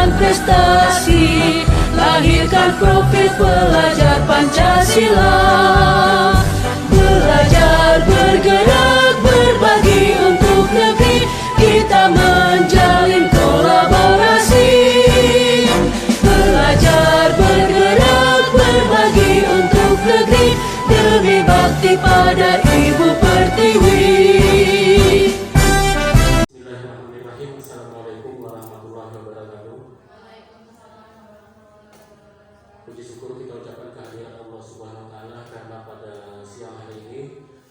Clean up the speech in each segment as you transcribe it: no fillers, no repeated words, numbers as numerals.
dan prestasi, lahirkan profil pelajar Pancasila. Belajar, bergerak, berbagi untuk negeri, kita menjalin kolaborasi. Belajar, bergerak, berbagi untuk negeri, demi bakti pada Ibu Pertiwi. Bismillahirrahmanirrahim. Assalamualaikum warahmatullahi wabarakatuh. Puji syukur kita ucapkan kehadiran Allah Subhanahu wa taala karena pada siang hari ini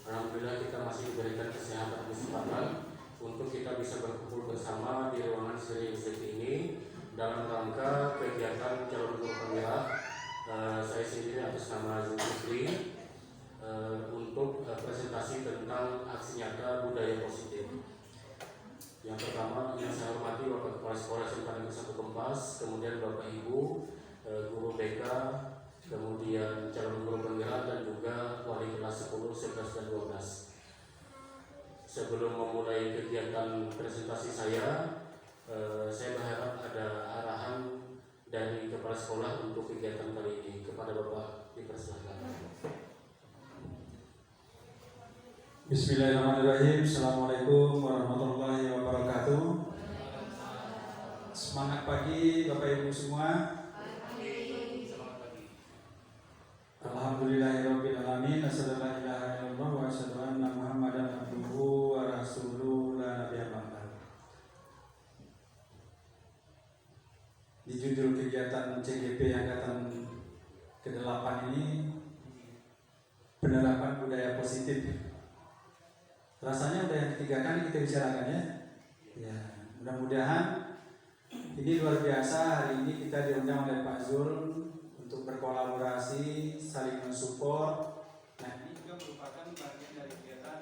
alhamdulillah kita masih diberikan kesehatan dan kesempatan untuk kita bisa berkumpul bersama di ruangan Seri ini dalam rangka kegiatan calon guru penggerak. Saya sendiri atas nama Zulkifli untuk presentasi tentang aksi nyata budaya positif. Yang pertama yang saya hormati Bapak Kepala Sekolah SMK Negeri 1 Kempas, kemudian Bapak Ibu guru BK, kemudian calon guru penggerak dan juga wali kelas 10, 11 dan 12. Sebelum memulai kegiatan presentasi saya berharap ada arahan dari Kepala Sekolah untuk kegiatan kali ini. Kepada Bapak dipersilakan. Bismillahirrahmanirrahim. Assalamualaikum warahmatullahi wabarakatuh. Semangat pagi Bapak Ibu semua. Alhamdulillahirabbil alamin. Asyhadu an la ilaha illallah wa asyhadu anna Muhammadan abduhu wa rasuluhu la nabiyya ba'da. Di judul kegiatan CGP angkatan ke-8 ini, penerapan budaya positif. Rasanya udah yang ketiga kali kita bicarakan ya. Ya, mudah-mudahan ini luar biasa. Hari ini kita diundang oleh Pak Zul untuk berkolaborasi, saling mensupport. Nah, ini juga merupakan bagian dari kegiatan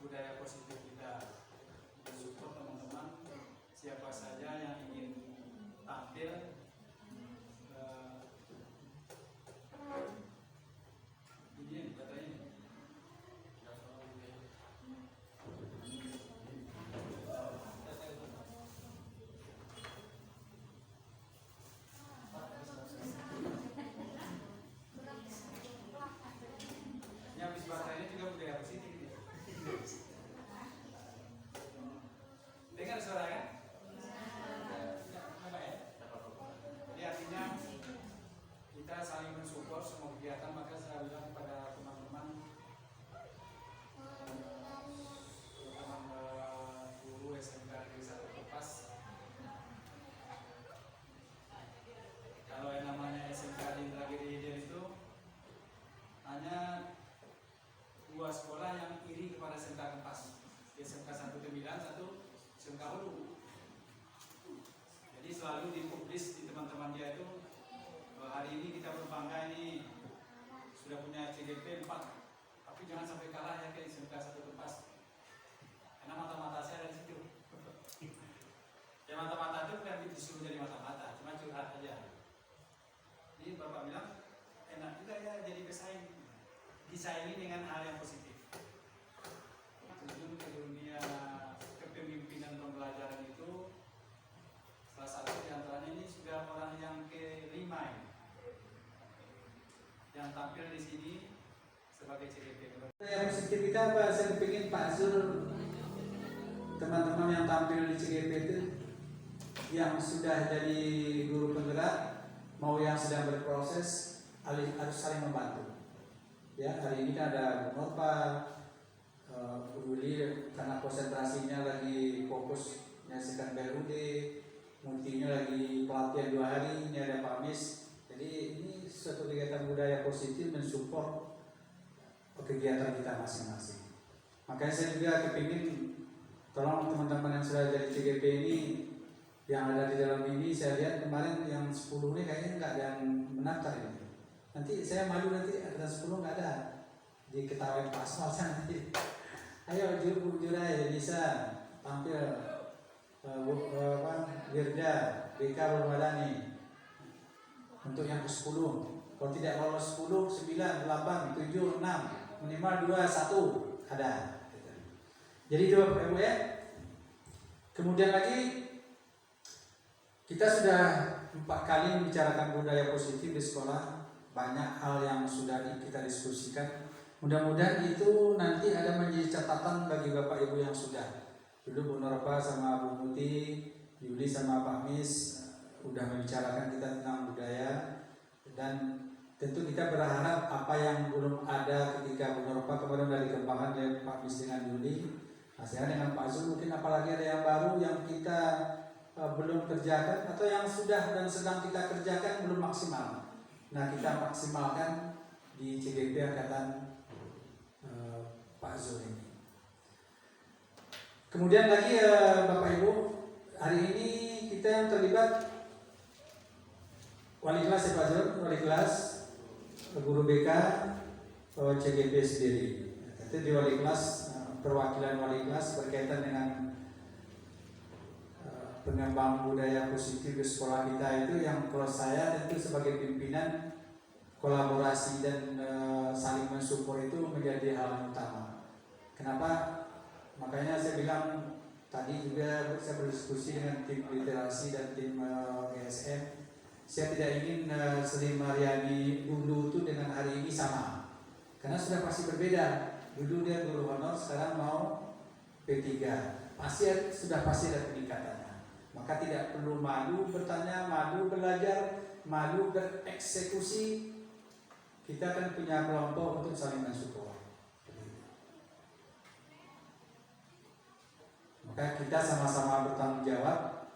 budaya positif kita. Mensupport teman-teman siapa saja yang ingin tampil. Ini katanya. Dengar suara kan? Apa ya? Jadi artinya kita saling mensupport semua kegiatan. Maka saya bilang kepada teman-teman guru SMK Negeri 1 Kempas, kalau yang namanya SMK di Indragiri itu hanya dua sekolah yang iri kepada SMK Kempas, SMK 1 Tembilan, satu SMK Hulu. Jadi selalu dipublis di teman-teman dia itu hari ini kita berbangga ini sudah punya CGP 4, tapi jangan sampai kalah ya ke SMK 1 Kempas, karena mata-mata saya ada di situ. Ya mata-mata itu bukan disuruh jadi mata-mata, cuma curhat aja. Jadi Bapak bilang enak juga ya jadi pesaing, disaingi dengan hal yang positif. Terjun ke dunia kepemimpinan pembelajaran itu, salah satu di antaranya ini sudah orang yang kelima ini, yang tampil di sini sebagai CGP. Yang positif kita apa? Saya ingin Pak Zul, teman-teman yang tampil di CGP itu, yang sudah jadi guru penggerak, mau yang sedang berproses, harus saling membantu. Ya, hari ini kan ada Bu Nopal, Bu Yuli karena konsentrasinya lagi fokus menyaksikan BRUD, Muntinya lagi pelatihan 2 hari, ini ada Pak Mis. Jadi ini suatu kegiatan budaya positif mensupport kegiatan kita masing-masing. Makanya saya juga kepingin tolong teman-teman yang sudah jadi CGP ini, yang ada di dalam ini, saya lihat kemarin yang 10 ini kayaknya nggak ada yang mendaftar ini. Nanti saya malu nanti ada 10 nggak ada, diketahui pasal nanti. Ayo jujur aja bisa tampil Wirda BK belum ada nih untuk yang ke-10. Kalau tidak lolos 10, 9, 8, 7, 6, minimal 2, 1 ada. Jadi itu Bapak Ibu ya. Kemudian lagi Kita sudah 4 kali membicarakan budaya positif di sekolah. Banyak hal yang sudah kita diskusikan. Mudah-mudahan itu nanti ada menjadi catatan bagi Bapak Ibu yang sudah. Dulu Bu Norpa sama Bu Muti, Yuli sama Pak Mis udah membicarakan kita tentang budaya, dan tentu kita berharap apa yang belum ada ketika Bu Norpa kemarin dari dikembangkan oleh Pak Mis dengan Yuli. Nah, saya dengan Pak Zul mungkin apalagi ada yang baru yang kita belum kerjakan atau yang sudah dan sedang kita kerjakan belum maksimal. Nah, kita maksimalkan di CGP angkatan Pak Zul ini. Kemudian lagi Bapak Ibu, hari ini kita yang terlibat wali kelas ya Pak Zul, wali kelas, guru BK, CGP sendiri. Itu di wali kelas, perwakilan wali kelas berkaitan dengan pengembangan budaya positif di sekolah kita itu, yang kalau saya tentu sebagai pimpinan kolaborasi dan saling mensupport itu menjadi hal yang utama. Kenapa? Makanya saya bilang tadi juga saya berdiskusi dengan tim literasi dan tim GSM. Saya tidak ingin Sri Mariani dulu itu dengan hari ini sama, karena sudah pasti berbeda. Dulu dia guru honor, sekarang mau P3, sudah pasti ada peningkatannya. Maka tidak perlu malu bertanya, malu belajar, malu bereksekusi. Kita kan punya kelompok untuk saling mensupport. Maka kita sama-sama bertanggung jawab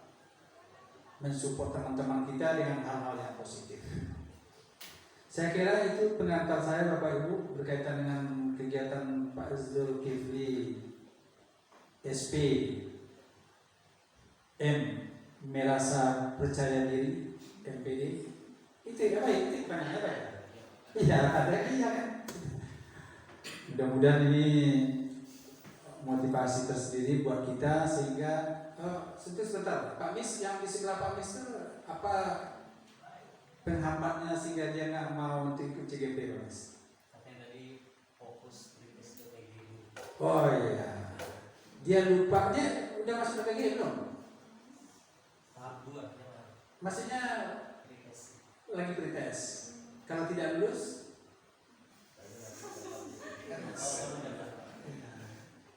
mensupport teman-teman kita dengan hal-hal yang positif. Saya kira itu pengantar saya Bapak Ibu berkaitan dengan kegiatan Pak Zulkifli SP M merasa percaya diri MPD. Itu apa ya? Itu panjangnya apa ya? Iya, ada iya kan. Mudah-mudahan ini motivasi tersendiri buat kita sehingga sebentar Pak Mis, yang di sebelah Pak Mis itu apa penghambatnya sehingga dia nggak mau untuk ikut CGP Pak Mis? Katanya tadi fokus di PGB. Oh iya, dia lupa, dia udah masuk ke PGB belum? Tahap 2 ya. Maksudnya Pretest. lagi pretest. Kalau tidak lulus,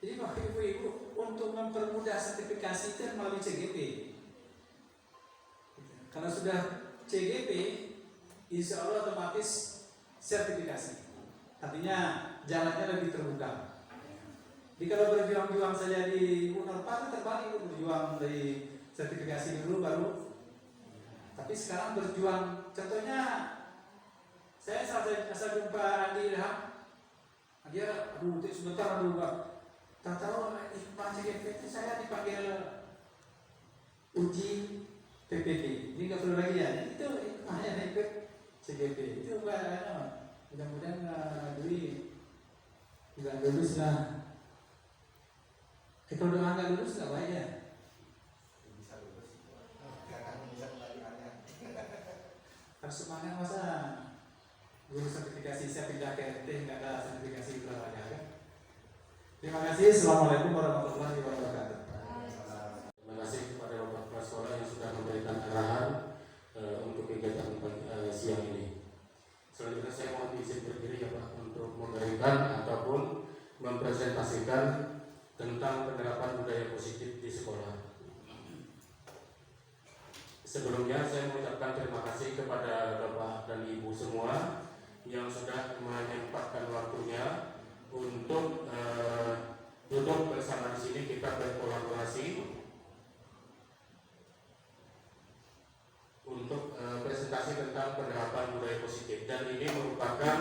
jadi Bapak Ibu untuk mempermudah sertifikasi itu melalui CGP. Kalau sudah CGP, insya Allah otomatis sertifikasi. Artinya jalannya lebih terbuka. Jadi kalau berjuang-juang saja di Unarpa itu terbalik, itu berjuang dari sertifikasi dulu baru. Tapi sekarang berjuang, contohnya saya jumpa Andi Ilham, dia sebentar dulu Pak. Tahu Pak CGP itu saya dipanggil uji PPP. Ini nggak perlu lagi ya. Itu hanya ikut CGP. Itu Pak. Mudah-mudahan Dwi nggak lulus lah. Kalau doa nggak lulus nggak baik ya. Bisa lulus. Karena bisa kembaliannya. Harus semangat masa guru sertifikasi saya pindah ke RT nggak ada sertifikasi berapa kan? Terima kasih. Assalamualaikum warahmatullahi wabarakatuh. Terima kasih kepada Bapak Kepala Sekolah yang sudah memberikan arahan untuk kegiatan siang ini. Selanjutnya saya mohon izin berdiri ya Pak untuk memberikan ataupun mempresentasikan tentang penerapan budaya positif di sekolah. Sebelumnya saya mengucapkan terima kasih kepada Bapak dan Ibu semua yang sudah menyempatkan waktunya untuk duduk bersama di sini kita berkolaborasi untuk presentasi tentang penerapan budaya positif, dan ini merupakan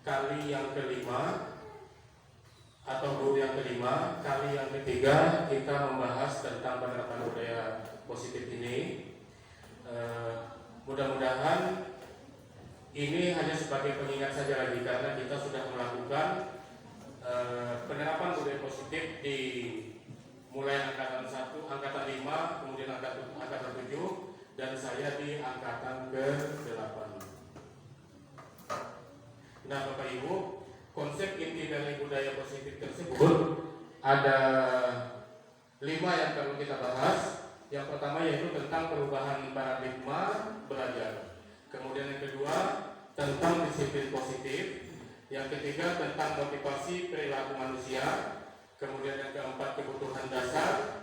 kali yang kelima atau guru yang kelima, kali yang ketiga kita membahas tentang penerapan budaya positif ini. Mudah-mudahan ini hanya sebagai pengingat saja lagi, karena kita sudah melakukan penerapan budaya positif di mulai angkatan 1, angkatan 5, kemudian angkatan 7, dan saya di angkatan ke-8. Nah Bapak Ibu, konsep inti dari budaya positif tersebut ada 5 yang perlu kita bahas. Yang pertama yaitu tentang perubahan paradigma belajar. Kemudian yang kedua tentang disiplin positif. Yang ketiga tentang motivasi perilaku manusia. Kemudian yang keempat kebutuhan dasar.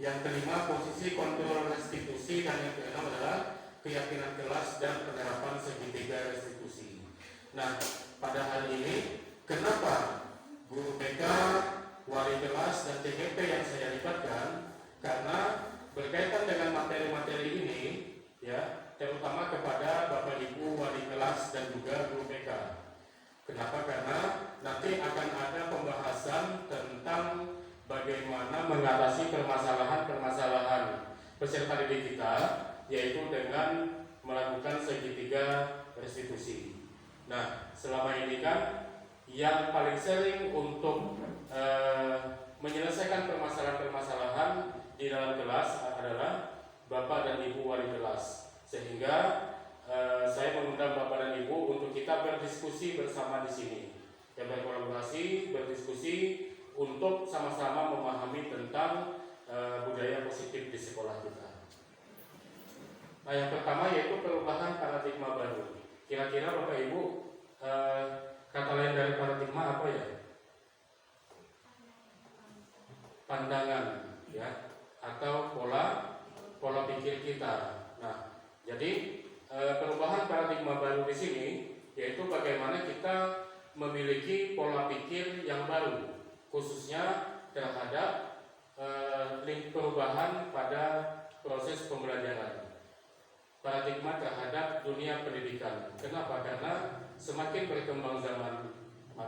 Yang kelima posisi kontrol restitusi, dan yang keenam adalah keyakinan kelas dan penerapan segitiga restitusi. Nah, pada hari ini kenapa guru BK, wali kelas dan TGP yang saya libatkan? Karena berkaitan dengan materi-materi ini, ya, terutama kepada Bapak Ibu wali kelas dan juga guru BK. Kenapa? Karena nanti akan ada pembahasan tentang bagaimana mengatasi permasalahan-permasalahan peserta didik kita, yaitu dengan melakukan segitiga restitusi. Nah, selama ini kan yang paling sering untuk menyelesaikan permasalahan-permasalahan di dalam kelas adalah Bapak dan Ibu wali kelas. Sehingga saya mengundang Bapak dan Ibu untuk kita berdiskusi bersama di sini. Ya, berkolaborasi, berdiskusi untuk sama-sama memahami tentang budaya positif di sekolah kita. Nah, yang pertama yaitu perubahan paradigma baru. Kira-kira Bapak Ibu kata lain dari paradigma apa ya? Pandangan, ya, atau pola pikir kita. Nah, jadi perubahan paradigma baru di sini yaitu bagaimana kita memiliki pola pikir yang baru, khususnya terhadap perubahan pada proses pembelajaran, paradigma terhadap dunia pendidikan. Kenapa? Karena semakin berkembang zaman,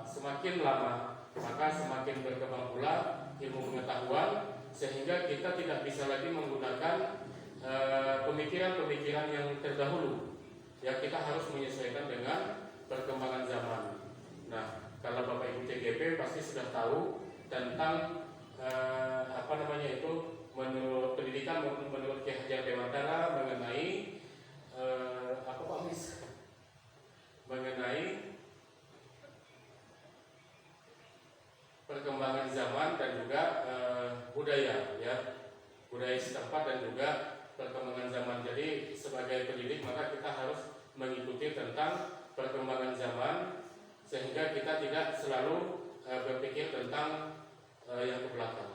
semakin lama, maka semakin berkembang pula ilmu pengetahuan, sehingga kita tidak bisa lagi menggunakan pemikiran-pemikiran yang terdahulu. Ya, kita harus menyesuaikan dengan perkembangan zaman. Nah, kalau Bapak Ibu TGP pasti sudah tahu tentang menurut pendidikan menurut Ki Hajar Dewantara mengenai mengenai perkembangan zaman dan juga budaya, ya, budaya setempat dan juga perkembangan zaman. Jadi sebagai pendidik maka kita harus mengikuti tentang perkembangan zaman, sehingga kita tidak selalu berpikir tentang yang ke belakang.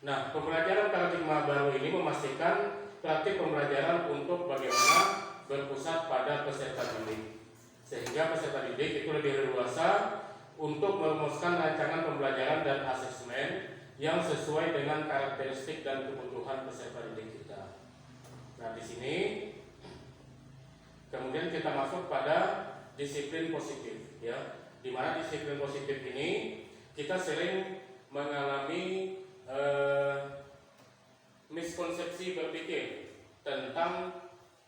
Nah, pembelajaran paradigma baru ini memastikan praktik pembelajaran untuk bagaimana berpusat pada peserta didik, sehingga peserta didik itu lebih leluasa untuk merumuskan rancangan pembelajaran dan asesmen yang sesuai dengan karakteristik dan kebutuhan peserta didik kita. Nah, di sini kemudian kita masuk pada disiplin positif, ya, di mana disiplin positif ini kita sering mengalami miskonsepsi berpikir tentang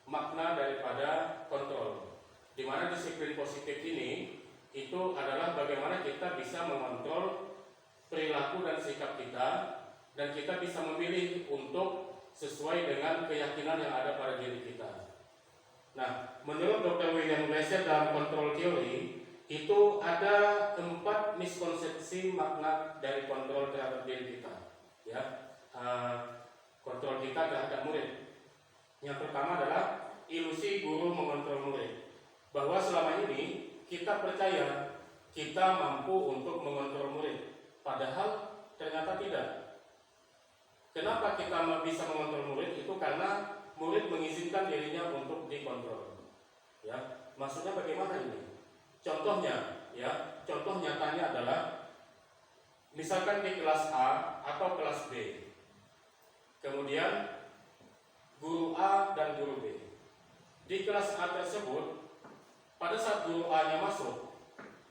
makna daripada kontrol. Di mana disiplin positif ini itu adalah bagaimana kita bisa mengontrol perilaku dan sikap kita, dan kita bisa memilih untuk sesuai dengan keyakinan yang ada pada diri kita. Nah, menurut Dr. William Glasser dalam kontrol teori itu ada 4 miskonsepsi makna dari kontrol terhadap diri kita, ya, kontrol kita terhadap murid. Yang pertama adalah ilusi guru mengontrol murid, bahwa selama ini kita percaya kita mampu untuk mengontrol murid, padahal ternyata tidak. Kenapa kita bisa mengontrol murid? Itu karena murid mengizinkan dirinya untuk dikontrol. Ya, maksudnya bagaimana ini? Contohnya, ya, contoh nyatanya adalah misalkan di kelas A atau kelas B. Kemudian guru A dan guru B. Di kelas A tersebut, pada saat guru A-nya masuk,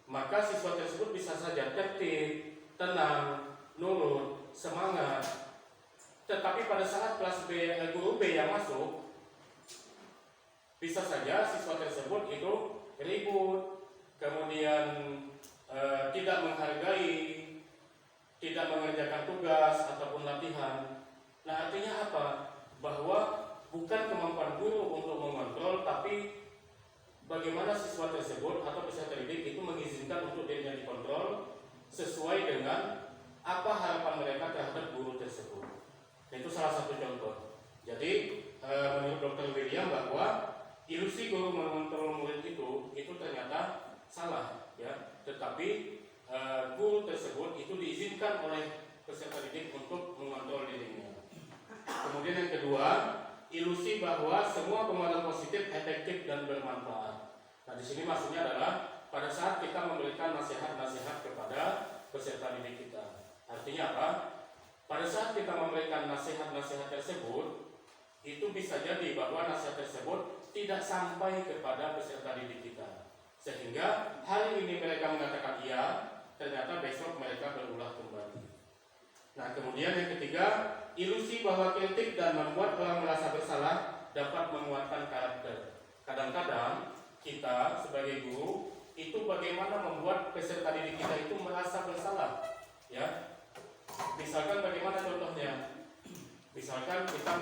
maka siswa tersebut bisa saja tertib, tenang, nurut, semangat. Tetapi pada saat kelas B, guru B yang masuk, bisa saja siswa tersebut itu ribut, kemudian tidak menghargai, tidak mengerjakan tugas ataupun latihan. Nah, artinya apa? Bahwa bukan kemampuan guru untuk mengontrol, tapi bagaimana siswa tersebut atau peserta didik itu mengizinkan untuk dirinya dikontrol sesuai dengan apa harapan mereka terhadap guru tersebut. Itu salah satu contoh. Jadi menurut Dr. William bahwa ilusi guru mengontrol murid itu ternyata salah, ya. Tetapi guru tersebut itu diizinkan oleh peserta didik untuk mengontrol dirinya. Kemudian yang kedua, ilusi bahwa semua penguatan positif efektif dan bermanfaat. Nah, di sini maksudnya adalah pada saat kita memberikan nasihat-nasihat kepada peserta didik kita. Artinya apa? Pada saat kita memberikan nasihat-nasihat tersebut, itu bisa jadi bahwa nasihat tersebut tidak sampai kepada peserta didik kita. Sehingga hari ini mereka mengatakan iya, ternyata besok mereka berulah kembali. Nah, kemudian yang ketiga, ilusi bahwa kritik dan membuat orang merasa bersalah dapat menguatkan karakter. Kadang-kadang kita sebagai guru itu bagaimana membuat peserta didik kita itu merasa bersalah, ya. Misalkan bagaimana contohnya? Misalkan kita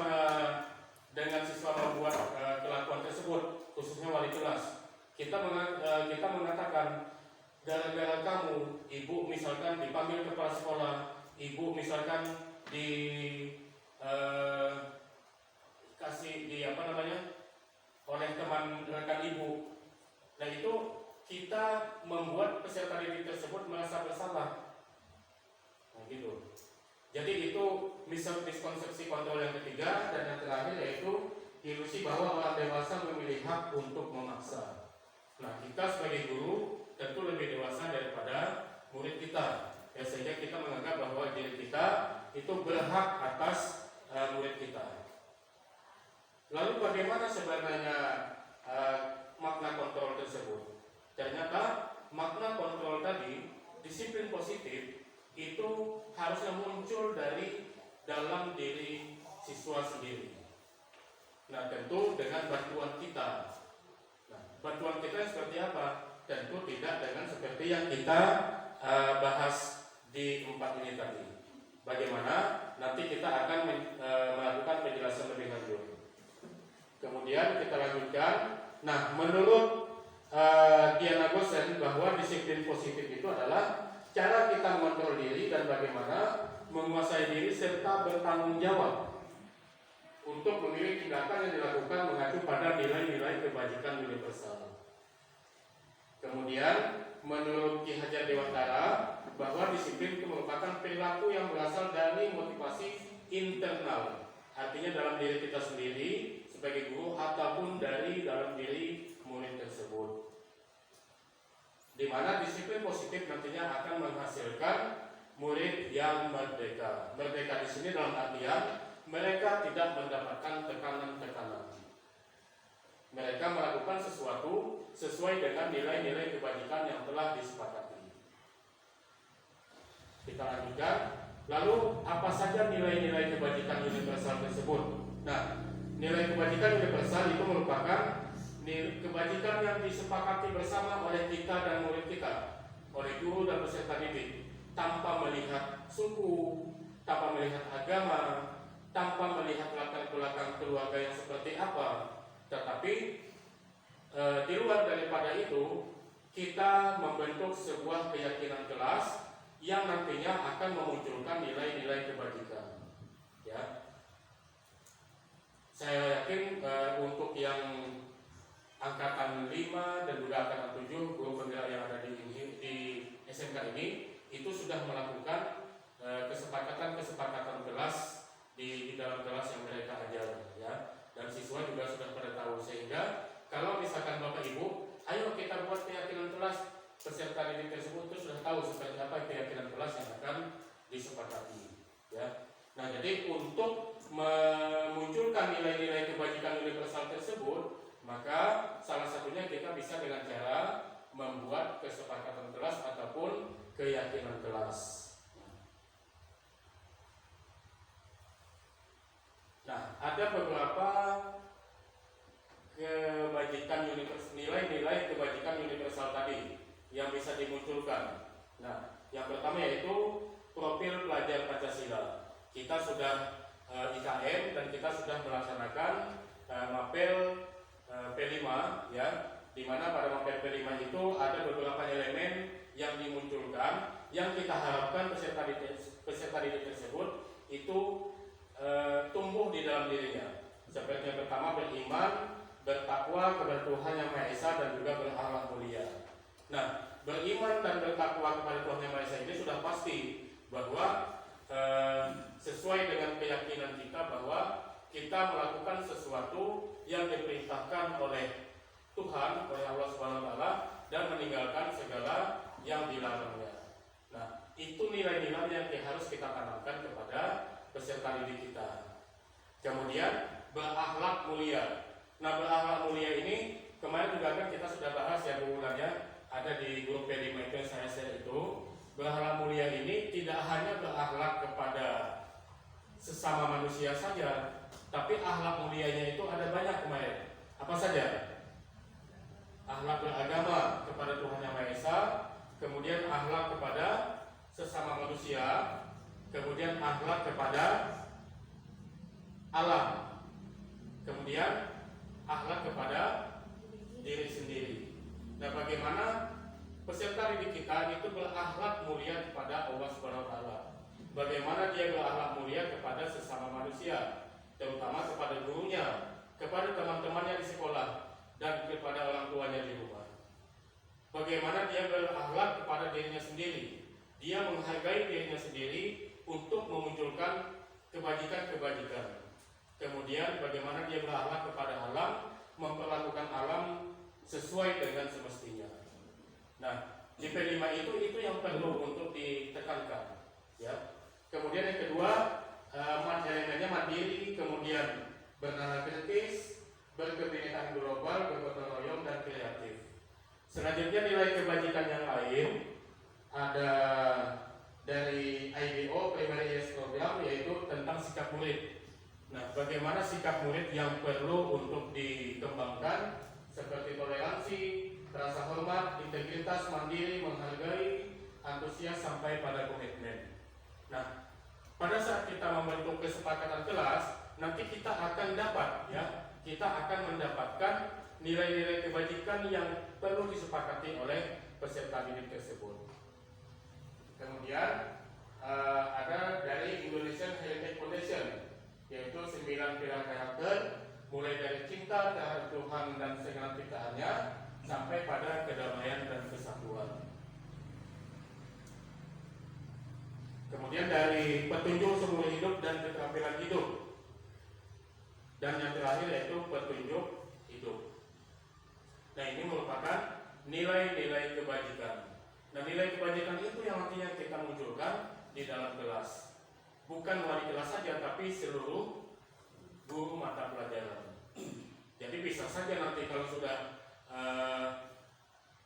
dengan siswa membuat kelakuan tersebut, khususnya wali kelas, kita mengatakan gara-gara kamu, ibu misalkan dipanggil kepala sekolah, ibu misalkan oleh teman rekan ibu. Nah, itu kita membuat peserta didik tersebut merasa bersalah. Nah, gitu. Jadi itu miskonsepsi kontrol yang ketiga, dan yang terakhir yaitu ilusi bahwa orang dewasa memiliki hak untuk memaksa. Nah, kita sebagai guru tentu lebih dewasa daripada murid kita, ya, sehingga kita menganggap bahwa diri kita itu berhak atas murid kita. Lalu bagaimana sebenarnya makna kontrol tersebut? Ternyata makna kontrol tadi, disiplin positif, itu harusnya muncul dari dalam diri siswa sendiri. Nah, tentu dengan bantuan kita. Nah, bantuan kita seperti apa? Tentu tidak dengan seperti yang kita bahas di 4 ini tadi. Bagaimana? Nanti kita akan melakukan penjelasan lebih lanjut. Kemudian kita lanjutkan. Nah, menurut Diana Gosen bahwa disiplin positif itu adalah cara kita mengontrol diri dan bagaimana menguasai diri serta bertanggung jawab untuk memilih tindakan yang dilakukan mengacu pada nilai-nilai kebajikan universal. Kemudian menurut Ki Hajar Dewantara bahwa disiplin itu merupakan perilaku yang berasal dari motivasi internal, artinya dalam diri kita sendiri sebagai guru ataupun dari dalam diri murid tersebut, di mana disiplin positif nantinya akan menghasilkan murid yang merdeka. Merdeka di sini dalam artian mereka tidak mendapatkan tekanan-tekanan. Mereka melakukan sesuatu sesuai dengan nilai-nilai kebajikan yang telah disepakati. Kita lanjutkan. Lalu apa saja nilai-nilai kebajikan universal tersebut? Nah, nilai kebajikan universal itu merupakan kebajikan yang disepakati bersama oleh kita dan murid kita, oleh guru dan peserta didik, tanpa melihat suku, tanpa melihat agama, tanpa melihat latar belakang keluarga yang seperti apa. Tetapi di luar daripada itu, kita membentuk sebuah keyakinan kelas yang nantinya akan memunculkan nilai-nilai kebajikan. Ya, saya yakin untuk yang angkatan 5 dan juga angkatan 7 guru penggerak yang ada di SMK ini itu sudah melakukan kesepakatan kelas di dalam kelas yang mereka ajar, ya, dan siswa juga sudah pada tahu, sehingga kalau misalkan Bapak Ibu, ayo kita buat keyakinan kelas, peserta didik tersebut itu sudah tahu seperti apa keyakinan kelas yang akan disepakati, ya. Nah, jadi untuk memunculkan nilai-nilai kebajikan universal tersebut, maka salah satunya kita bisa dengan cara membuat kesepakatan kelas ataupun keyakinan kelas. Nah, ada beberapa kebajikan universal, nilai-nilai kebajikan universal tadi yang bisa dimunculkan. Nah, yang pertama yaitu profil pelajar Pancasila. Kita sudah IKM dan kita sudah melaksanakan mapel P5, ya, di mana pada mapel P5 itu ada beberapa elemen yang dimunculkan, yang kita harapkan peserta didik tersebut itu tumbuh di dalam dirinya. Seperti yang pertama, beriman, bertakwa kepada Tuhan Yang Maha Esa, dan juga berakhlak mulia. Nah, beriman dan bertakwa kepada Tuhan Yang Maha Esa ini sudah pasti bahwa sesuai dengan keyakinan kita bahwa kita melakukan sesuatu yang diperintahkan oleh Tuhan, oleh Allah Subhanahu wa taala, dan meninggalkan segala yang dilarangnya. Nah, itu nilai-nilai yang harus kita tanamkan kepada peserta didik kita. Kemudian berakhlak mulia. Nah, berakhlak mulia ini kemarin juga kan kita sudah bahas ya bukunya, ada di grup P5 itu yang saya share itu. Berakhlak mulia ini tidak hanya berakhlak kepada sesama manusia saja, tapi akhlak mulianya itu ada banyak kemarin. Apa saja? Akhlak beragama kepada Tuhan Yang Maha Esa, kemudian akhlak kepada sesama manusia, kemudian akhlak kepada alam, kemudian akhlak kepada diri sendiri. Nah, bagaimana peserta didik kita itu berakhlak mulia kepada Allah Subhanahu wa taala? Bagaimana dia berakhlak mulia kepada sesama manusia, terutama kepada gurunya, kepada teman-temannya di sekolah, dan kepada orang tuanya di rumah. Bagaimana dia berakhlak kepada dirinya sendiri? Dia menghargai dirinya sendiri untuk memunculkan kebajikan-kebajikan. Kemudian bagaimana dia berakhlak kepada alam, memperlakukan alam sesuai dengan semestinya. Nah, di P5 itu yang perlu untuk ditekankan, ya. Kemudian yang kedua, elemennya mandiri, kemudian bernalar kritis, berkebinekaan global, bergotong royong, dan kreatif. Selanjutnya nilai kebajikan yang lain ada dari IBO Primary Years Program, yaitu tentang sikap murid. Nah, bagaimana sikap murid yang perlu untuk dikembangkan, seperti toleransi, rasa hormat, integritas, mandiri, menghargai, antusias, sampai pada komitmen. Nah, pada saat kita membentuk kesepakatan kelas, nanti kita akan dapat, ya, kita akan mendapatkan nilai-nilai kebajikan yang perlu disepakati oleh peserta didik tersebut. Kemudian ada dari Indonesian Heritage Foundation, yaitu 9 pilar karakter, mulai dari cinta terhadap Tuhan dan segala ciptaannya sampai pada kedamaian dan kesatuan. Kemudian dari petunjuk seumur hidup dan keterampilan hidup. Dan yang terakhir yaitu petunjuk hidup. Nah, ini merupakan nilai-nilai kebajikan. Nah, nilai kebajikan itu yang nantinya kita munculkan di dalam kelas. Bukan wali kelas saja, tapi seluruh guru mata pelajaran. Jadi bisa saja nanti kalau sudah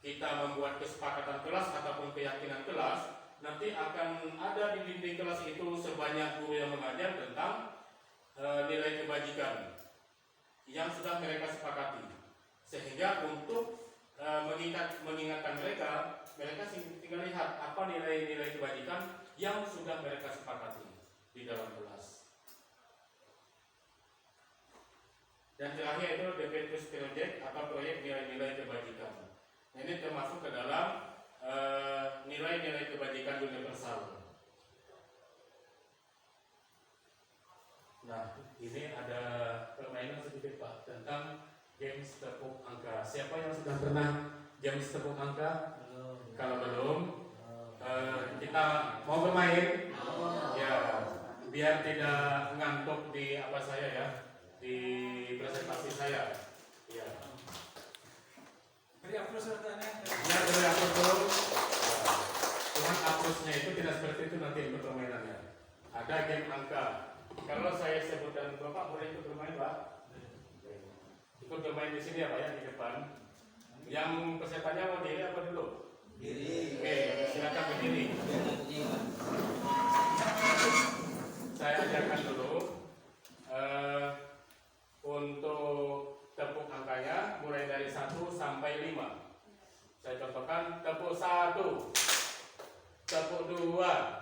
kita membuat kesepakatan kelas ataupun keyakinan kelas, nanti akan ada di dinding kelas itu sebanyak guru yang mengajar tentang nilai kebajikan yang sudah mereka sepakati, sehingga untuk mengingatkan mereka tinggal lihat apa nilai-nilai kebajikan yang sudah mereka sepakati di dalam kelas. Dan terakhir itu Demetrius Project atau proyek nilai-nilai kebajikan. Nah, ini termasuk ke dalam nilai-nilai kebajikan universal. Nah, ini ada permainan sedikit Pak tentang games tepuk angka. Siapa yang sudah pernah games tepuk angka? Kalau belum, kita mau bermain? Ya, biar tidak ngantuk di apa saya ya, di presentasi saya. Ya. Beri aplaus rekannya. Ya, beri aplaus dulu. Cuman aplausnya itu tidak seperti itu nanti untuk permainannya. Ada game angka. Kalau saya sebutkan Bapak boleh ikut bermain Pak? Ikut bermain di sini ya Pak ya, di depan. Yang pesertanya mau diri apa dulu? Diri. Oke, silakan berdiri. Saya ajarkan dulu untuk tepuk angkanya mulai dari 1 sampai 5. Saya contohkan tepuk 1, tepuk 2.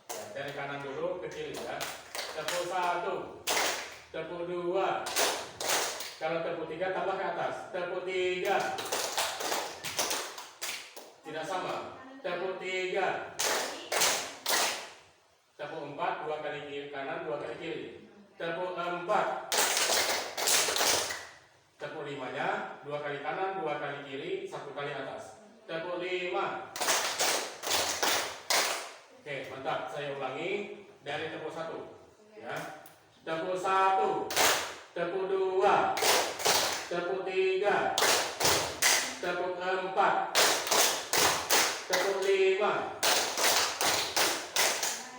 Ya, dari kanan dulu kecil ya. Tepuk 1, tepuk 2. Kalau tepuk 3 tambah ke atas. Tepuk 3. Tidak sama. Tepuk 3. Tepuk 4, 2 kali kiri kanan, 2 kali kiri. Tepuk 4. Tepuk 5-nya, 2 kali kanan, 2 kali kiri, 1 kali atas. Tepuk 5. Oke, mantap. Saya ulangi dari tepuk 1. Ya. Tepuk 1, tepuk 2, tepuk 3, tepuk 4, tepuk 5.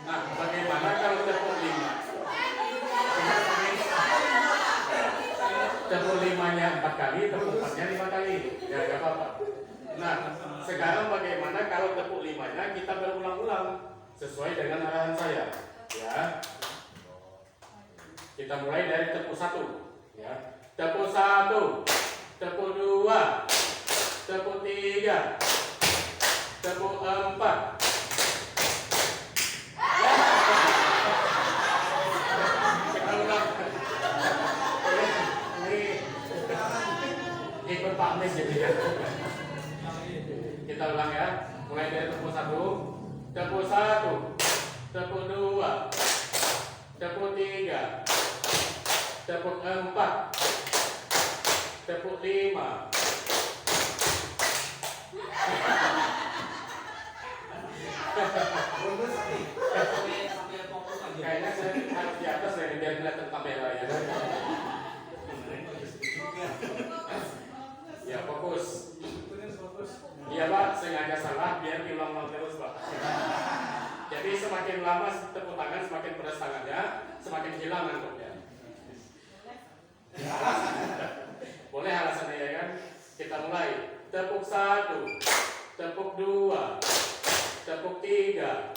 Nah, bagaimana kalau tepuk 5? Tepuk 5-nya 4 kali, tepuk 4-nya 5 kali. Ya, gak apa-apa. Nah, sekarang bagaimana kalau tepuk 5-nya kita berulang-ulang sesuai dengan arahan saya. Ya. Kita mulai dari tepuk 1. Ya. Tepuk 1, tepuk 2, tepuk 3, tepuk 4. Kita ulang. Ini ikut Pak Mis jadi ya. Kita ulang ya. Mulai dari tepuk 1, tepuk 1, tepuk 2, tepuk 3, tepuk 4, tepuk 5. Kayaknya saya harus di atas ya, biar kelihatan kamera ya. Ya fokus. Iya Pak, sengaja salah biar diulang-ulang terus Pak. Jadi semakin lama tepuk tangan, semakin pedas tangannya, semakin hilang ngantuknya. Boleh alasannya ya kan? Kita mulai. Tepuk 1, tepuk 2, tepuk 3,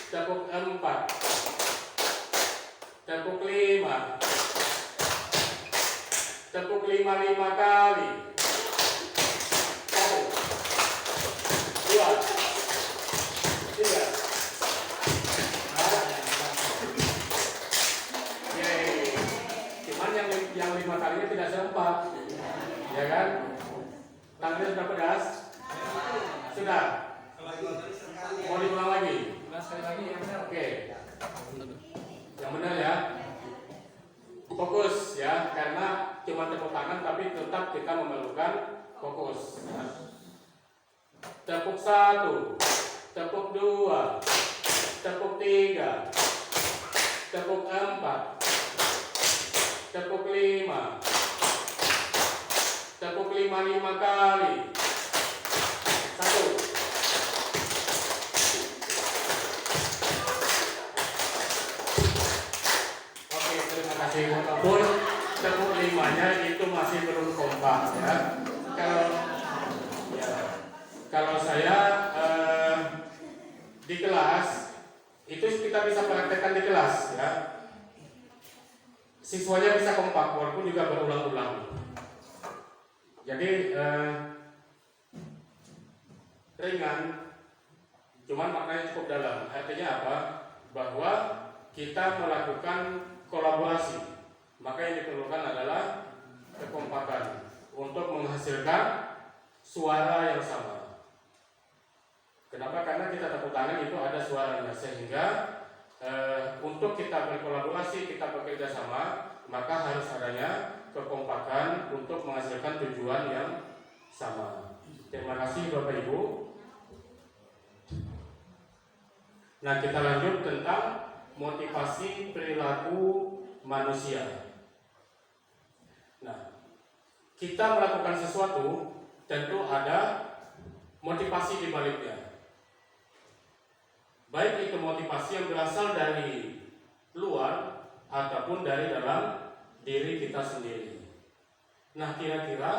tepuk 4, tepuk 5, tepuk 5 kali. 1, 2, 3. Yeay. Cuman yang 5 kalinya tidak serempak, ya kan? Tangannya sudah pedas? Sudah? Mau diulang lagi? Sekali lagi yang benar. Oke. Yang benar ya. Fokus ya, karena cuma tepuk tangan tapi tetap kita memerlukan fokus. Ya. Tepuk 1, tepuk 2, tepuk 3, tepuk 4, tepuk 5, tepuk 5 kali. 1. Oke, terima kasih. Walaupun tepuk 5-nya itu masih belum kompak ya. Kalau saya di kelas itu kita bisa praktekkan di kelas ya. Siswanya bisa kompak walaupun juga berulang-ulang. Jadi ringan, cuman maknanya cukup dalam. Artinya apa? Bahwa kita melakukan kolaborasi. Maka yang diperlukan adalah kekompakan untuk menghasilkan suara yang sama. Kenapa? Karena kita tepuk tangan itu ada suaranya, sehingga untuk kita berkolaborasi, kita bekerja sama, maka harus adanya kekompakan untuk menghasilkan tujuan yang sama. Terima kasih Bapak Ibu. Nah, kita lanjut tentang motivasi perilaku manusia. Nah, kita melakukan sesuatu tentu ada motivasi di baliknya. Baik itu motivasi yang berasal dari luar ataupun dari dalam diri kita sendiri. Nah, kira-kira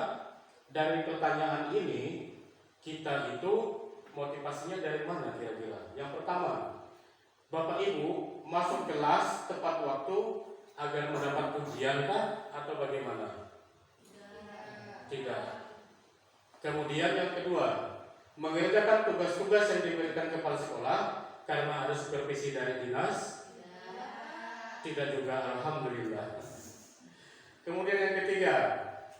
dari pertanyaan ini kita itu motivasinya dari mana kira-kira? Yang pertama, Bapak Ibu masuk kelas tepat waktu agar mendapat ujian kah atau bagaimana? Tidak. Kemudian yang kedua, mengerjakan tugas-tugas yang diberikan kepala sekolah karena ada supervisi dari dinas? Tidak juga, alhamdulillah. Kemudian yang ketiga,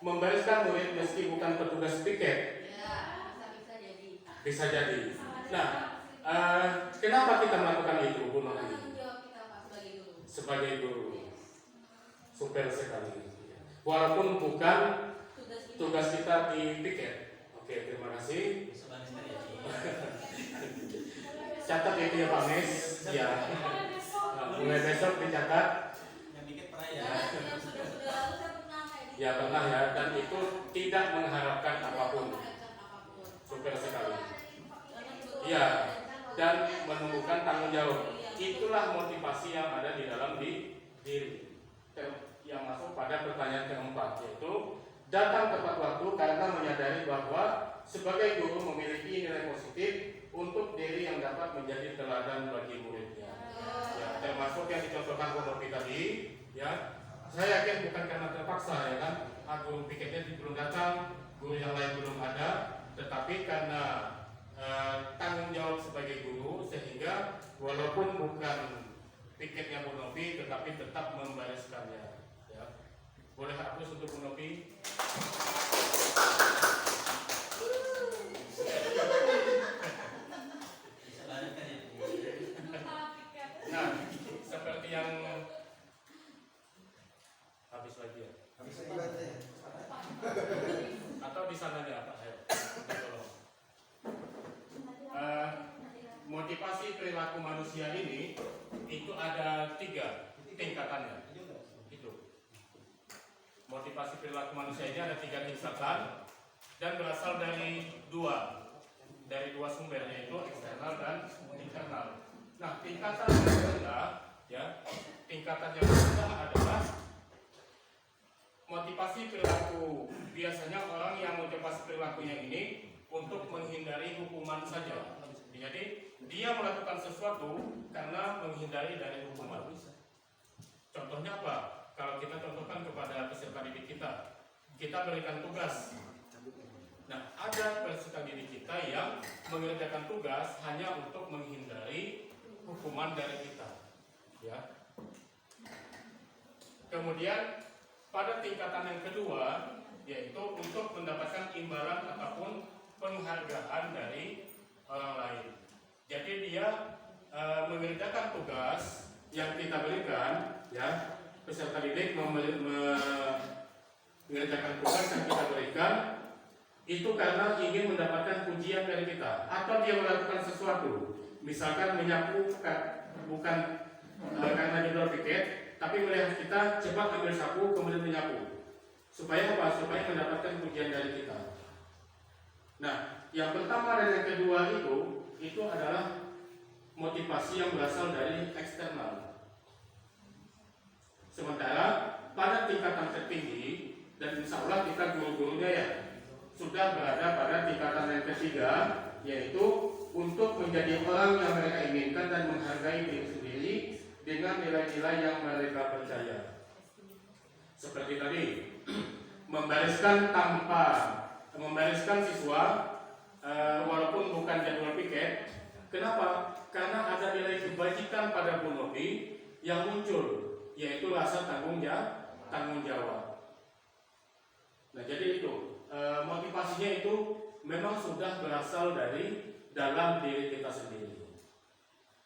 membariskan murid meski bukan petugas piket? Bisa jadi. Bisa jadi. Nah, kenapa kita melakukan itu, Bu Novi? Tanggung jawab kita Pak sebagai guru. Sebagai guru, super sekali. Walaupun bukan tugas kita di piket. Oke, terima kasih. Catat itu ya Pak Mes. Ya. Mulai besok dicatat. Yang dikit pernah ya. Yang sudah lalu saya pernah kayak gitu. Ya pernah ya, dan itu tidak mengharapkan apapun. Super sekali. Iya, dan menemukan tanggung jawab. Itulah motivasi yang ada di dalam diri. Yang masuk pada pertanyaan keempat, yaitu datang tepat waktu karena menyadari bahwa sebagai guru memiliki nilai positif untuk diri yang dapat menjadi teladan bagi muridnya. Ya, termasuk yang dicontohkan Bu Novi tadi, ya. Saya yakin bukan karena terpaksa ya kan, guru piketnya belum datang, guru yang lain belum ada, tetapi karena tanggung jawab sebagai guru sehingga walaupun bukan piketnya Bu Novi, tetapi tetap membariskannya. Ya. Boleh hapus untuk Bu Novi? Nah, seperti yang habis lagi ya? Habis lagi berarti ya? Atau di sananya Pak? Ayo, tolong. Motivasi perilaku manusia ini itu ada 3 tingkatannya. Itu. Motivasi perilaku manusia ini ada 3 tingkatan dan berasal dari dua sumber, yaitu eksternal dan internal. Nah, tingkatan yang rendah, ya, tingkatan yang rendah adalah motivasi perilaku. Biasanya orang yang motivasi perilakunya ini untuk menghindari hukuman saja. Jadi dia melakukan sesuatu karena menghindari dari hukuman. Contohnya apa? Kalau kita contohkan kepada peserta didik kita berikan tugas. Nah, ada peserta didik kita yang mengerjakan tugas hanya untuk menghindari hukuman dari kita. Ya. Kemudian pada tingkatan yang kedua, yaitu untuk mendapatkan imbalan ataupun penghargaan dari orang lain. Jadi dia mengerjakan tugas yang kita berikan, ya, peserta didik mengerjakan tugas yang kita berikan itu karena ingin mendapatkan pujian dari kita, atau dia melakukan sesuatu, misalkan menyapu bukan karena di luar piket, tapi melihat kita cepat ambil sapu kemudian menyapu, supaya apa? Supaya mendapatkan pujian dari kita. Nah, yang pertama dan yang kedua itu adalah motivasi yang berasal dari eksternal. Sementara pada tingkatan tertinggi, dan insya Allah kita guru-gurunya ya sudah berada pada tingkatan yang ketiga, yaitu untuk menjadi orang yang mereka inginkan dan menghargai diri sendiri dengan nilai-nilai yang mereka percaya. Seperti tadi, membariskan siswa walaupun bukan jadwal piket. Kenapa? Karena ada nilai kebajikan pada Bu Novi yang muncul, yaitu rasa tanggung jawab. Nah, jadi itu motivasinya itu memang sudah berasal dari dalam diri kita sendiri.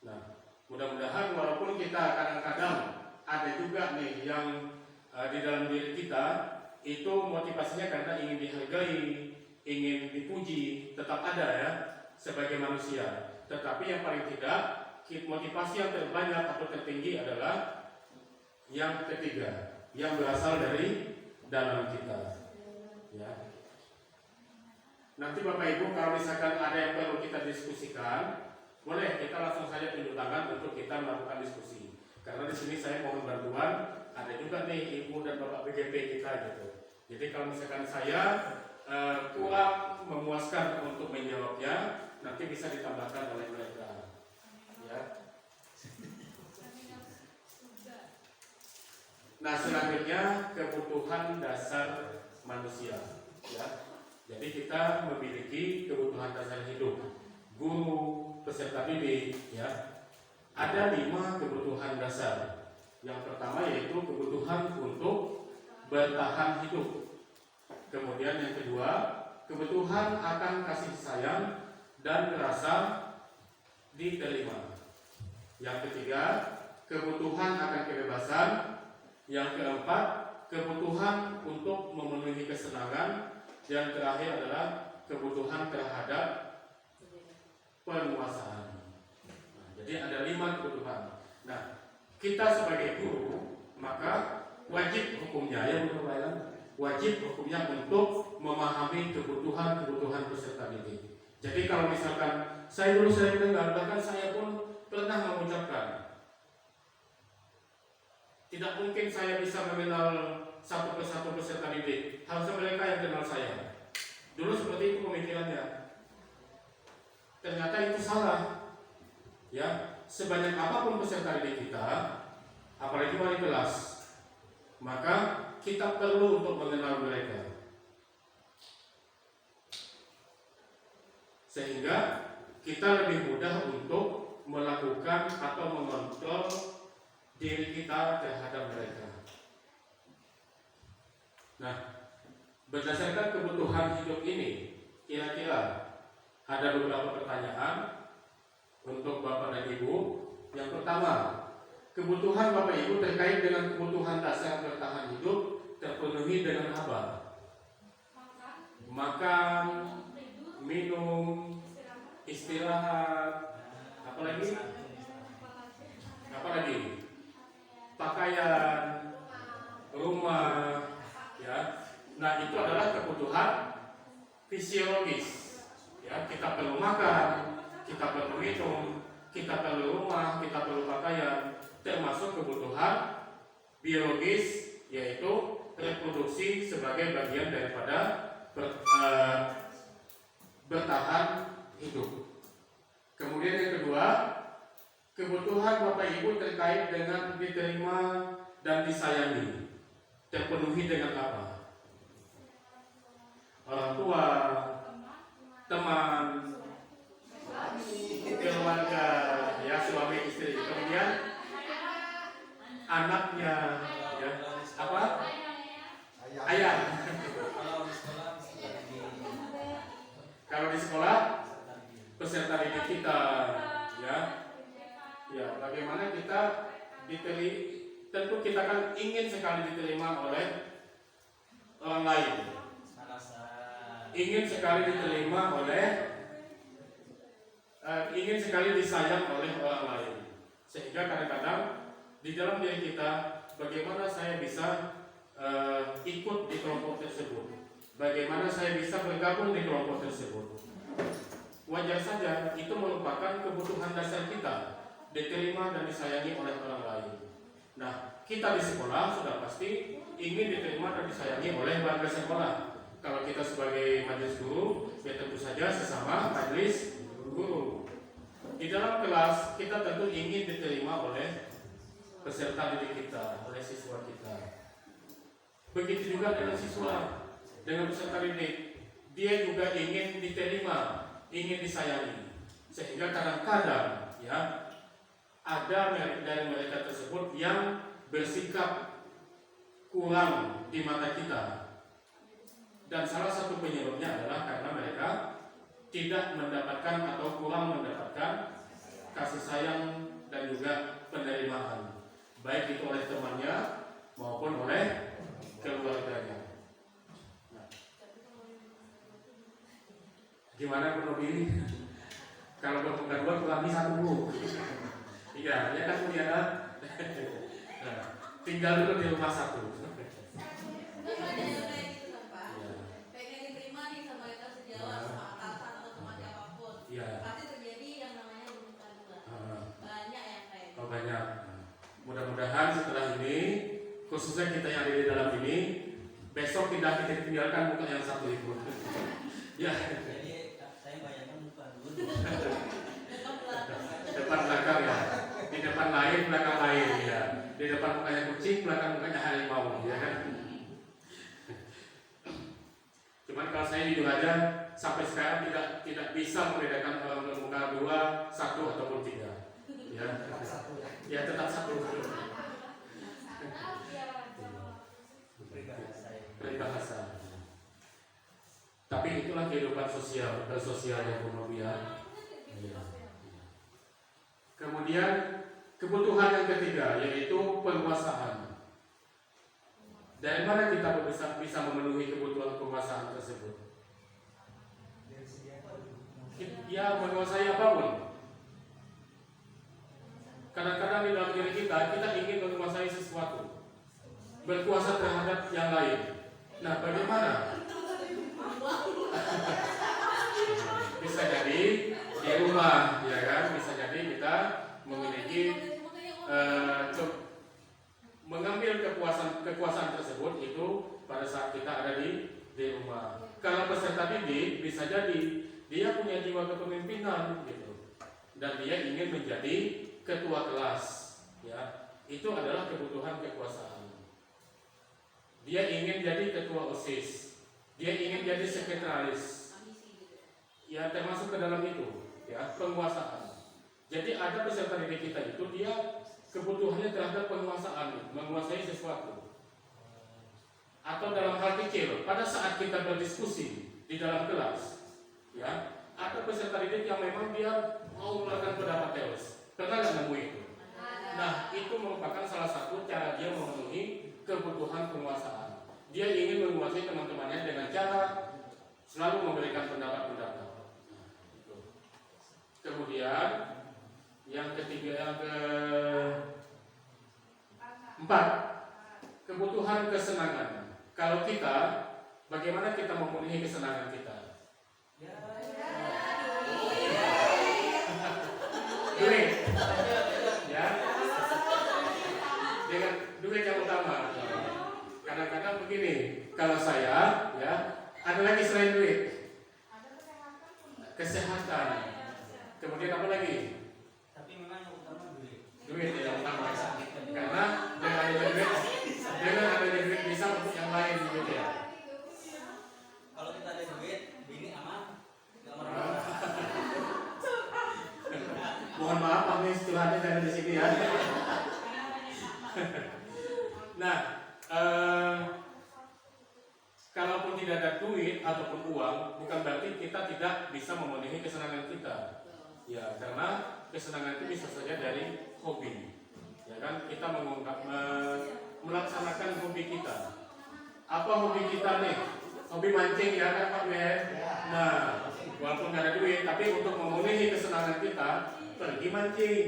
Nah, mudah-mudahan walaupun kita kadang-kadang ada juga nih yang di dalam diri kita itu motivasinya karena ingin dihargai, ingin dipuji, tetap ada ya sebagai manusia. Tetapi yang paling tidak, motivasi yang terbanyak atau tertinggi adalah yang ketiga, yang berasal dari dalam kita. Ya. Nanti Bapak Ibu kalau misalkan ada yang perlu kita diskusikan, boleh kita langsung saja tunjuk tangan untuk kita melakukan diskusi. Karena di sini saya mohon bantuan, ada juga nih Ibu dan Bapak BGP kita gitu. Jadi kalau misalkan saya kurang memuaskan untuk menjawabnya, nanti bisa ditambahkan oleh mereka. Ya. Nah, selanjutnya kebutuhan dasar manusia. Ya. Jadi kita memiliki kebutuhan dasar hidup. Guru, peserta didik, ya. Ada 5 kebutuhan dasar. Yang pertama yaitu kebutuhan untuk bertahan hidup. Kemudian yang kedua, kebutuhan akan kasih sayang dan merasa diterima. Yang ketiga, kebutuhan akan kebebasan. Yang keempat, kebutuhan untuk memenuhi kesenangan. Yang terakhir adalah kebutuhan terhadap penguasaan. Nah, jadi ada 5 kebutuhan. Nah, kita sebagai guru maka wajib hukumnya wajib hukumnya untuk memahami kebutuhan peserta didik. Jadi kalau misalkan saya dengar, bahkan saya pun pernah mengucapkan, tidak mungkin saya bisa mengenal satu persatu peserta didik, harusnya mereka yang kenal saya. Dulu seperti itu pemikirannya. Ternyata itu salah. Ya, sebanyak apapun peserta didik kita, apalagi wali kelas, maka kita perlu untuk mengenal mereka. Sehingga kita lebih mudah untuk melakukan atau mengontrol diri kita terhadap mereka. Nah, berdasarkan kebutuhan hidup ini, kira-kira ada beberapa pertanyaan untuk Bapak dan Ibu. Yang pertama, kebutuhan Bapak Ibu terkait dengan kebutuhan dasar bertahan hidup terpenuhi dengan apa? Makan, minum, istirahat, apalagi? Pakaian, rumah, ya. Nah, itu adalah kebutuhan fisiologis. Ya, kita perlu makan, kita perlu minum, kita perlu rumah, kita perlu pakaian, termasuk kebutuhan biologis, yaitu reproduksi sebagai bagian daripada bertahan hidup. Kemudian yang kedua, kebutuhan Bapak Ibu terkait dengan diterima dan disayangi terpenuhi dengan apa? Orang tua, teman, keluarga, ya, suami istri, kemudian anaknya, ya, apa? Ayah. Kalau di sekolah peserta didik kita, ya, bagaimana kita tentu kita kan ingin sekali diterima oleh orang lain, ingin sekali diterima ingin sekali disayang oleh orang lain, sehingga kadang-kadang di dalam diri kita, bagaimana saya bisa ikut di kelompok tersebut, bagaimana saya bisa bergabung di kelompok tersebut. Wajar saja itu merupakan kebutuhan dasar kita, diterima dan disayangi oleh orang lain. Nah, kita di sekolah sudah pasti ingin diterima dan disayangi oleh warga sekolah. Kalau kita sebagai majelis guru, ya tentu saja sesama majelis guru. Di dalam kelas kita tentu ingin diterima oleh peserta didik kita, oleh siswa kita. Begitu juga dengan siswa, dengan peserta didik, dia juga ingin diterima, ingin disayangi. Sehingga kadang-kadang, ya, ada dari mereka tersebut yang bersikap kurang di mata kita. Dan salah satu penyebabnya adalah karena mereka tidak mendapatkan atau kurang mendapatkan kasih sayang dan juga penerimaan, baik itu oleh temannya maupun oleh keluarganya. Nah, gimana menurut ini? Kalau berpegang dua kurangi satu dulu. Iya, ya kan punya. Nah, tinggal dulu di rumah satu. Pengen diterima nih sama kita sejalan, sama atasan atau sama siapapun. Pasti terjadi yang namanya berbuka dua. Banyak yang kayak gitu. Banyak. Mudah-mudahan setelah ini, khususnya kita yang ada di dalam ini, besok tidak kita tinggalkan muka yang satu itu. Ya. Jadi saya bayangkan muka dulu. Depan belakang ya. Di depan lain, belakang lain ya. Di depan mukanya kucing, belakang mukanya harimau, ya kan? Cuman kalau saya jujur aja, sampai sekarang tidak bisa membedakan orang bermuka dua, satu ataupun tiga. Ya tetap satu. Peribahasa. Tapi itulah kehidupan sosial yang berlebihan. Ya. Kemudian kebutuhan yang ketiga yaitu penguasaan. Dari mana kita bisa memenuhi kebutuhan penguasaan tersebut? Ya, menguasai apapun. Kadang-kadang di dalam diri kita ingin menguasai sesuatu, berkuasa terhadap yang lain. Nah, bagaimana? Bisa jadi di rumah, ya kan? Bisa jadi kita memiliki mengambil kekuasaan tersebut itu pada saat kita ada di rumah. Kalau peserta didik bisa jadi dia punya jiwa kepemimpinan gitu, dan dia ingin menjadi ketua kelas, ya itu adalah kebutuhan kekuasaan. Dia ingin jadi ketua OSIS, dia ingin jadi sekretaris, ya termasuk ke dalam itu, ya penguasaan. Jadi ada peserta didik kita itu dia kebutuhannya terhadap penguasaan, menguasai sesuatu. Atau dalam hal kecil, pada saat kita berdiskusi di dalam kelas, ya ada peserta didik yang memang dia mau melakukan pendapat teos. Pernah nggak nemu itu? Nah, itu merupakan salah satu cara dia memenuhi kebutuhan penguasaan. Dia ingin menguasai teman-temannya dengan cara selalu memberikan pendapat-pendapat. Kemudian yang ketiga, yang keempat, kebutuhan kesenangan. Kalau kita, bagaimana kita memenuhi kesenangan kita? Duit, ya, dengan duit yang utama. Kadang-kadang begini, kalau saya, ya, ada lagi selain duit, kesehatan. Kemudian apa lagi? Tapi memang yang utama duit. Duit yang utama, karena dengan adanya duit bisa untuk yang lain gitu ya. Kalau kita ada duit, bini aman, nggak marah. Mohon maaf, Pak Mis, Tuhannya ada di sini ya. Nah, kalaupun tidak ada duit ataupun uang, bukan berarti kita tidak bisa memenuhi kesenangan kita. Ya, karena kesenangan itu bisa saja dari hobi. Ya kan, kita melaksanakan hobi kita. Apa hobi kita nih? Hobi mancing ya kan Pak Ben? Nah, walaupun nggak ada duit, tapi untuk memenuhi kesenangan kita pergi mancing.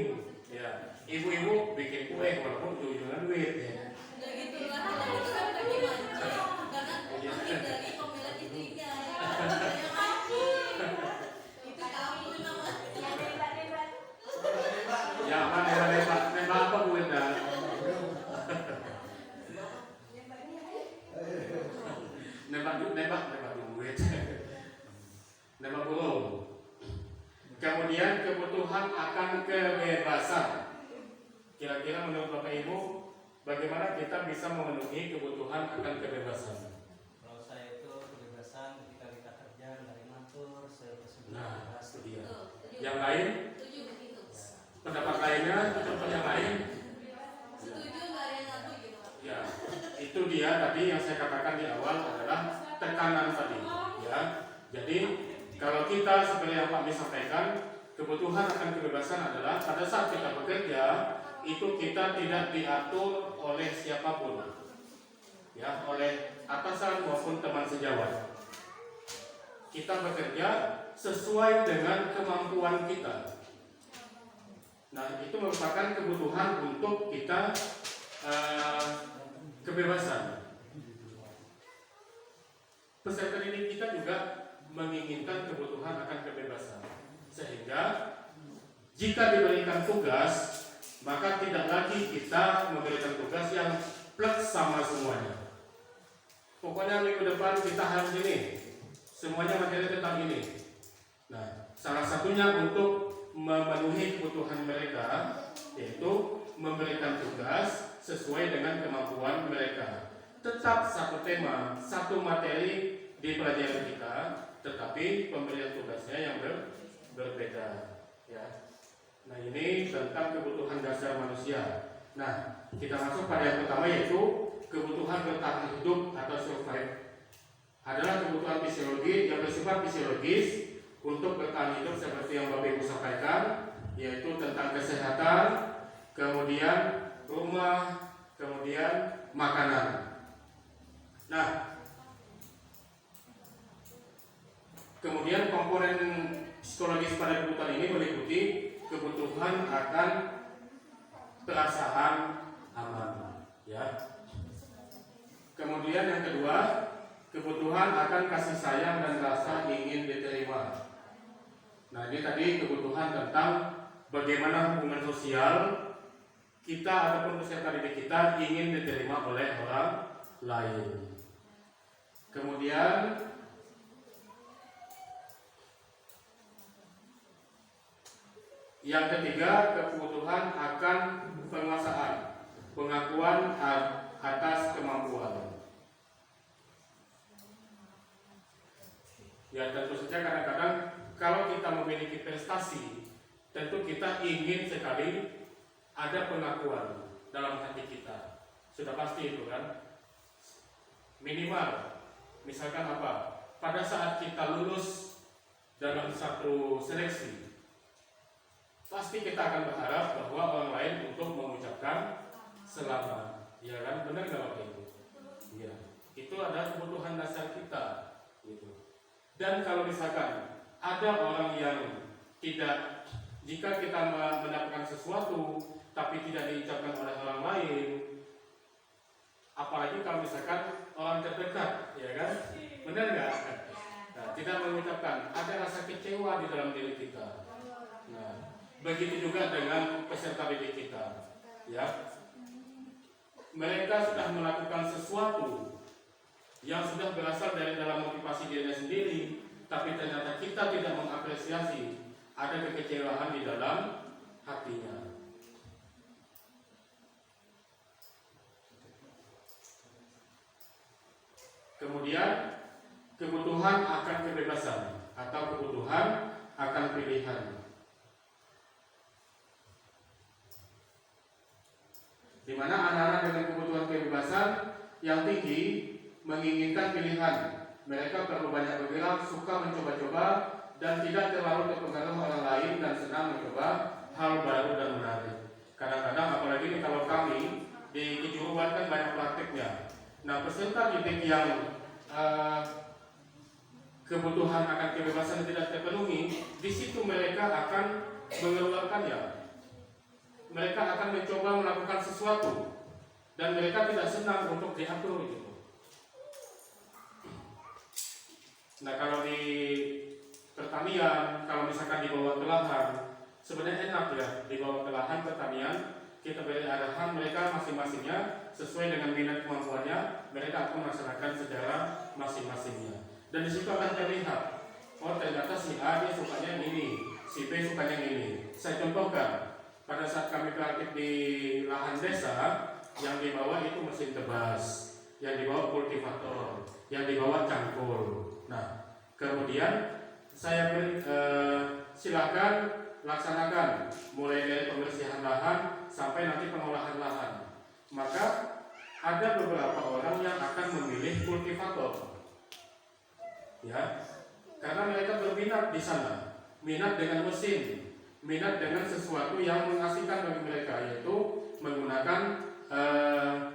Ya, ibu-ibu bikin kue walaupun ujung-ujungnya duit. Ya. Udah gitu lah, itu kan pergi mancing karena menghindari pemilihan istrinya. Yang mancing itu kamu namanya. Ya, apa nembak apa Bu Enda? Nembak duit. Nembak burung. Kemudian kebutuhan akan kebebasan. Kira-kira menurut Bapak Ibu, bagaimana kita bisa memenuhi kebutuhan akan kebebasan? Kalau saya itu kebebasan ketika kita kerja dari ngatur seperti Nah, itu dia. Yang lain? Setuju begitu. Pendapat lainnya, contoh yang lain? Setuju nggak ada yang ngatur gitu Pak? Ya, itu dia tadi yang saya katakan di awal adalah tekanan tadi. Ya, jadi kalau kita seperti yang Pak Mis sampaikan, kebutuhan akan kebebasan adalah pada saat kita bekerja itu kita tidak diatur oleh siapapun, ya, oleh atasan maupun teman sejawat. Kita bekerja sesuai dengan kemampuan kita. Nah, itu merupakan kebutuhan untuk kita kebebasan. Peserta didik kita juga menginginkan kebutuhan akan kebebasan, sehingga jika diberikan tugas, maka tidak lagi kita memberikan tugas yang plek sama semuanya. Pokoknya minggu depan kita harus ini, semuanya materi tentang ini. Nah, salah satunya untuk memenuhi kebutuhan mereka, yaitu memberikan tugas sesuai dengan kemampuan mereka. Tetap satu tema, satu materi di pelajaran kita, tetapi pemberian tugasnya yang berbeda, ya. Nah, ini tentang kebutuhan dasar manusia. Nah, kita masuk pada yang pertama, yaitu kebutuhan bertahan hidup atau survive. adalah kebutuhan fisiologi yang bersifat fisiologis untuk bertahan hidup seperti yang Bapak Ibu sampaikan, yaitu tentang kesehatan, kemudian rumah, kemudian makanan. Nah, kemudian komponen psikologis pada kebutuhan ini meliputi kebutuhan akan perasaan aman, ya. Kemudian yang kedua, kebutuhan akan kasih sayang dan rasa ingin diterima. Nah, ini tadi kebutuhan tentang bagaimana hubungan sosial kita ataupun peserta didik kita ingin diterima oleh orang lain. Kemudian yang ketiga, kebutuhan akan penguasaan, pengakuan atas kemampuan. Ya, tentu saja kadang-kadang kalau kita memiliki prestasi, tentu kita ingin sekali ada pengakuan dalam hati kita. Sudah pasti itu kan. Minimal, misalkan apa? Pada saat kita lulus dalam satu seleksi, pasti kita akan berharap bahwa orang lain untuk mengucapkan selamat. Ya kan, benar nggak Bapak Ibu? Iya. Itu adalah kebutuhan dasar kita. Gitu. Dan kalau misalkan ada orang yang tidak, jika kita mendapatkan sesuatu tapi tidak diucapkan oleh orang lain, apalagi kalau misalkan orang terdekat, ya kan, benar nggak? Nah, tidak mengucapkan, ada rasa kecewa di dalam diri kita. Nah, begitu juga dengan peserta didik kita, ya. Mereka sudah melakukan sesuatu yang sudah berasal dari dalam motivasi dirinya sendiri, tapi ternyata kita tidak mengapresiasi, ada kekecewaan di dalam hatinya. Kemudian kebutuhan akan kebebasan atau kebutuhan akan pilihan, di mana anak-anak dengan kebutuhan kebebasan yang tinggi menginginkan pilihan. Mereka perlu banyak bergerak, suka mencoba-coba, dan tidak terlalu terpengaruh orang lain dan senang mencoba hal baru dan menarik. Kadang-kadang apalagi ini kalau kami di kejuruan kan banyak praktiknya. Nah, peserta didik yang kebutuhan akan kebebasan tidak terpenuhi, di situ mereka akan mengeluarkannya. Mereka akan mencoba melakukan sesuatu dan mereka tidak senang untuk diatur gitu. Nah, kalau di pertanian, kalau misalkan dibawa ke lahan, sebenarnya enak ya dibawa ke lahan pertanian, kita beri arahan, mereka masing-masingnya sesuai dengan minat kemampuannya, mereka akan melaksanakan secara masing-masingnya. Dan di situ akan terlihat, oh ternyata si A dia sukanya yang ini, si B sukanya yang ini. Saya contohkan, pada saat kami praktik di lahan desa, yang dibawa itu mesin tebas, yang dibawa kultivator, yang dibawa cangkul. Nah, kemudian saya beri silakan laksanakan mulai dari pembersihan lahan sampai nanti pengolahan lahan. Maka ada beberapa orang yang akan memilih kultivator, ya, karena mereka berminat di sana, minat dengan mesin, minat dengan sesuatu yang mengasihkan bagi mereka, yaitu menggunakan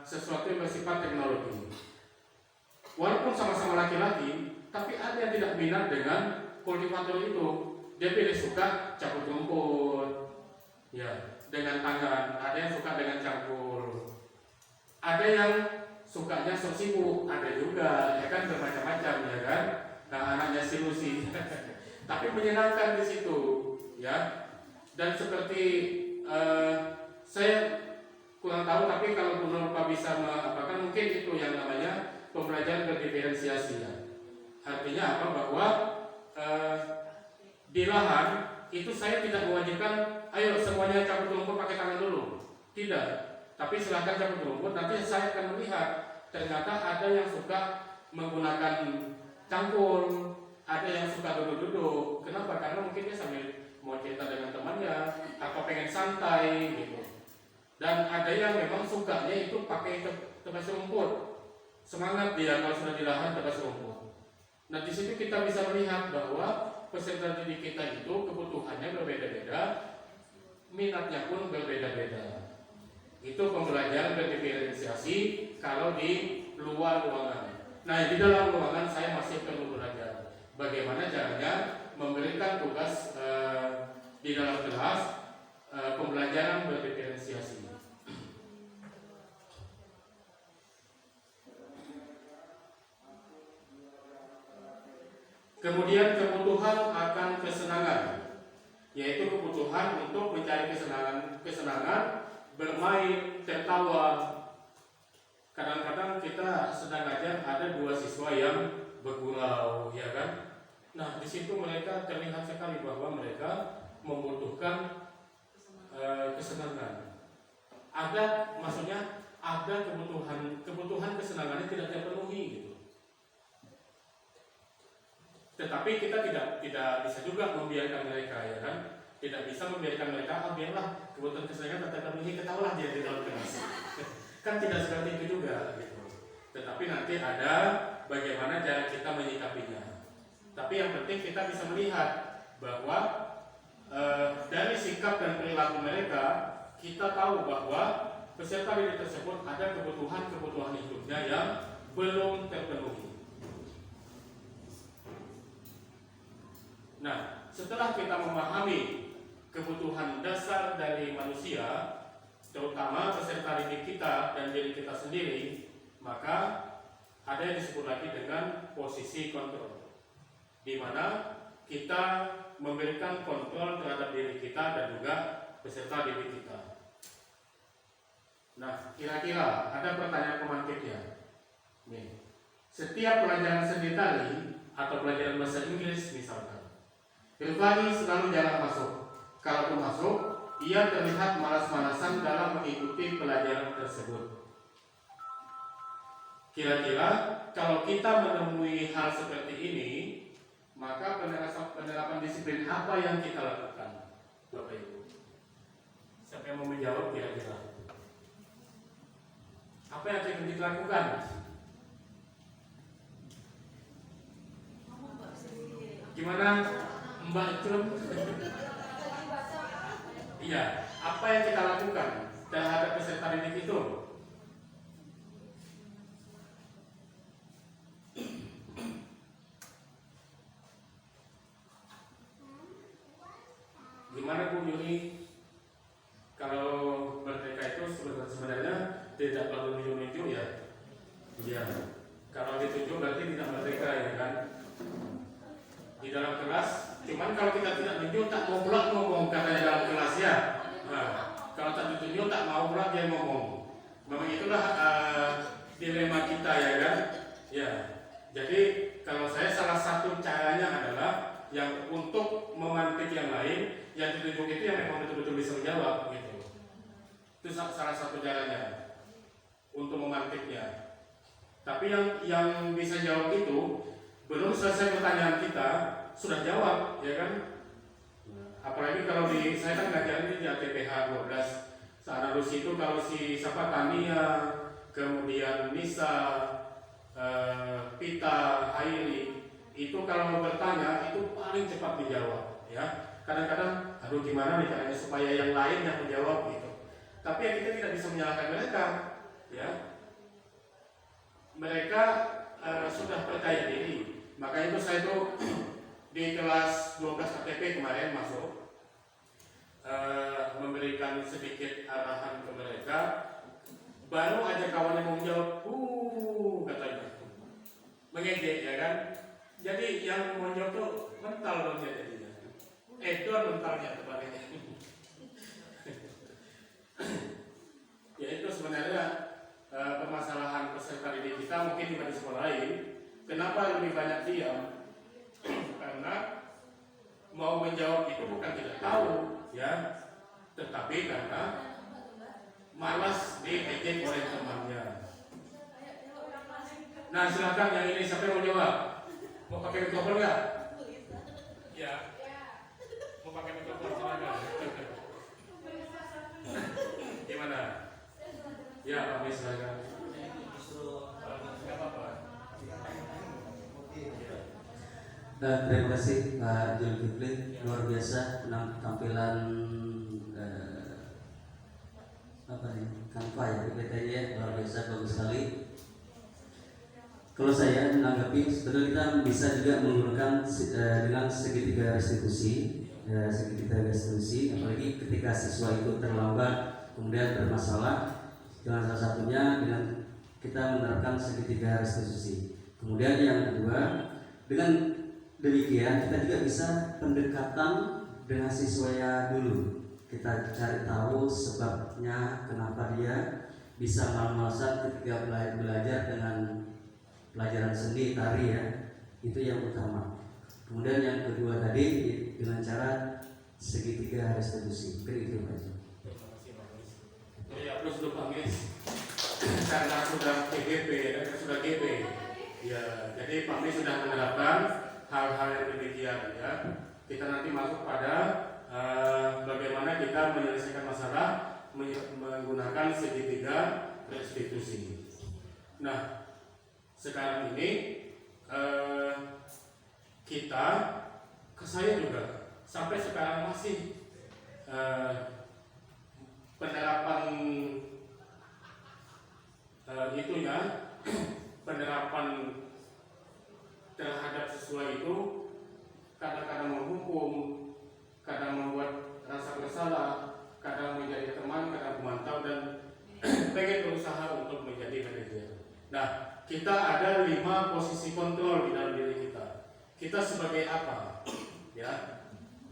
sesuatu yang bersifat teknologi. Walaupun sama-sama laki-laki, tapi ada yang tidak minat dengan kultivator itu. Dia pilih suka cabut rumput, ya, dengan tangan. Ada yang suka dengan cangkul. Ada yang sukanya sok sibuk, ada juga, ya kan, bermacam-macam, ya kan. Nah, anaknya silusi, tapi menyenangkan di situ, ya. Dan seperti saya kurang tahu, tapi kalau Bu Nurpa bisa mengapakan, mungkin itu yang namanya pembelajaran berdiferensiasi, ya. Artinya apa? Bahwa di lahan itu saya tidak mewajibkan, ayo semuanya cabut rumput pakai tangan dulu, tidak. Tapi silahkan cabut rumput, nanti saya akan melihat ternyata ada yang suka menggunakan cangkul, ada yang suka duduk-duduk. Kenapa? Karena mungkin dia sambil mau cerita dengan temannya atau pengen santai gitu. Dan ada yang memang sukanya itu pakai tebas rumput. semangat dia kalau sudah di lahan tebas rumput. Nah di situ kita bisa melihat bahwa peserta didik kita itu kebutuhannya berbeda-beda, minatnya pun berbeda-beda. Itu pembelajaran berdiferensiasi kalau di luar ruangan. Nah di dalam ruangan saya masih perlu belajar bagaimana caranya memberikan tugas di dalam kelas pembelajaran berdiferensiasi. Kemudian kebutuhan akan kesenangan, yaitu kebutuhan untuk mencari kesenangan, bermain, tertawa. Kadang-kadang kita sedang ajar ada 2 siswa yang bergurau, ya kan? Nah, di situ mereka terlihat sekali bahwa mereka membutuhkan kesenangan. Maksudnya ada kebutuhan kesenangannya tidak terpenuhi gitu. Tetapi kita tidak bisa juga membiarkan mereka, ya kan? Tidak bisa membiarkan mereka, biarlah kebutuhan kesenangan tetap terpenuhi, ketahuilah dia di dalam kelas. Kan tidak seperti itu juga, gitu. Tetapi nanti ada bagaimana cara kita menyikapinya. Tapi yang penting kita bisa melihat bahwa dari sikap dan perilaku mereka, kita tahu bahwa peserta didik tersebut ada kebutuhan hidupnya yang belum terpenuhi. Nah, setelah kita memahami kebutuhan dasar dari manusia, terutama peserta didik kita dan diri kita sendiri, maka ada yang disebut lagi dengan posisi kontrol, di mana kita memberikan kontrol terhadap diri kita dan juga peserta didik kita. Nah, kira-kira ada pertanyaan pemantiknya. Nih, setiap pelajaran seni tari atau pelajaran bahasa Inggris misalkan, Rifani selalu jarang masuk. Kalaupun masuk, ia terlihat malas-malasan dalam mengikuti pelajaran tersebut. Kira-kira kalau kita menemui hal seperti ini, maka penerapan disiplin apa yang kita lakukan, Bapak Ibu? Siapa yang mau menjawab kira-kira? Apa yang akan kita lakukan? Gimana Mbak Ikram? Iya, apa yang kita lakukan terhadap peserta didik itu? Gimana Bu Yuni? Kalau merdeka itu sebenarnya tidak perlu ditunjuk ya? Iya. Kalau ditunjuk berarti tidak merdeka, ya kan? Di dalam kelas, cuman kalau kita tidak tunjuk tak mau pula ngomong katanya dalam kelas ya. Nah, kalau tak ditunjuk tak mau pula dia ngomong. Memang itulah dilema kita, ya kan? Ya. Jadi kalau saya salah satu caranya adalah yang untuk memantik yang lain, yang ditunjuk itu yang memang betul-betul bisa menjawab gitu. Itu salah satu caranya untuk memantiknya. Tapi yang bisa jawab itu belum selesai pertanyaan kita sudah jawab, ya kan? Apalagi kalau saya kan ngajarin di ATPH 12. Seharus itu kalau si siapa Tania, kemudian Nisa, Pita, Hairi, itu kalau mau bertanya itu paling cepat dijawab, ya. Kadang-kadang, aduh gimana nih caranya supaya yang lain yang menjawab gitu. Tapi ya kita tidak bisa menyalahkan mereka, ya. Mereka sudah percaya diri. Maka itu saya tuh di kelas 12 KTP kemarin masuk, memberikan sedikit arahan ke mereka. Baru aja kawannya mau menjawab, katanya mengejek, ya kan. Jadi yang mau menjawab tuh mental dong jadinya. Edor mentalnya terbalik. Ya itu sebenarnya permasalahan peserta didik kita mungkin di sekolah lain. Kenapa lebih banyak diam? Karena mau menjawab itu bukan tidak tahu, ya, tetapi karena malas diejek oleh temannya. Nah silakan yang ini siapa yang mau jawab? Mau pakai mikrofon nggak? Ya. Mau pakai mikrofon silakan. Gimana? Ya, Pak silakan. Justru kalau Terima kasih Pak Zulkifli, luar biasa tampilan apa nih, Canva ya, PPT-nya luar biasa, bagus sekali. Kalau saya menanggapi, sebetulnya kita bisa juga menggunakan dengan segitiga restitusi, apalagi ketika siswa itu terlambat kemudian bermasalah, dengan salah satunya dengan kita menerapkan segitiga restitusi. Kemudian yang kedua, dengan demikian kita juga bisa pendekatan dengan siswanya dulu. Kita cari tahu sebabnya kenapa dia bisa malas-malasan ketika belajar dengan pelajaran seni tari ya, itu yang utama. Kemudian yang kedua tadi dengan cara segitiga restitusi. Itu aja. Terima kasih Pak Mis. Ya, plus untuk Pak Mis karena sudah PGP dan sudah GB. Ya, jadi Pak Mis sudah menerapkan hal-hal yang demikian ya. Kita nanti masuk pada bagaimana kita menyelesaikan masalah menggunakan segitiga restitusi. Nah, sekarang ini saya juga sampai sekarang masih penerapan penerapan terhadap siswa itu kadang-kadang menghukum, kadang membuat rasa bersalah, kadang menjadi teman, kadang memantau dan pengen berusaha untuk menjadi manajer. Nah, kita ada 5 posisi kontrol di dalam diri kita. Kita sebagai apa? Ya,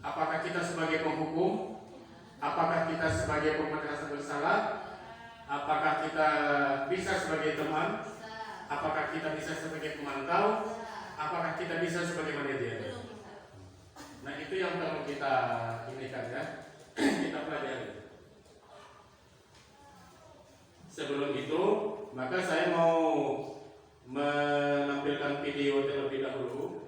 apakah kita sebagai penghukum? Apakah kita sebagai pembuat rasa bersalah? Apakah kita bisa sebagai teman? Apakah kita bisa sebagai pemantau? Apakah kita bisa sebagai manajer? Nah, itu yang perlu kita inikan ya. Kita pelajari. Sebelum itu, maka saya mau menampilkan video terlebih dahulu.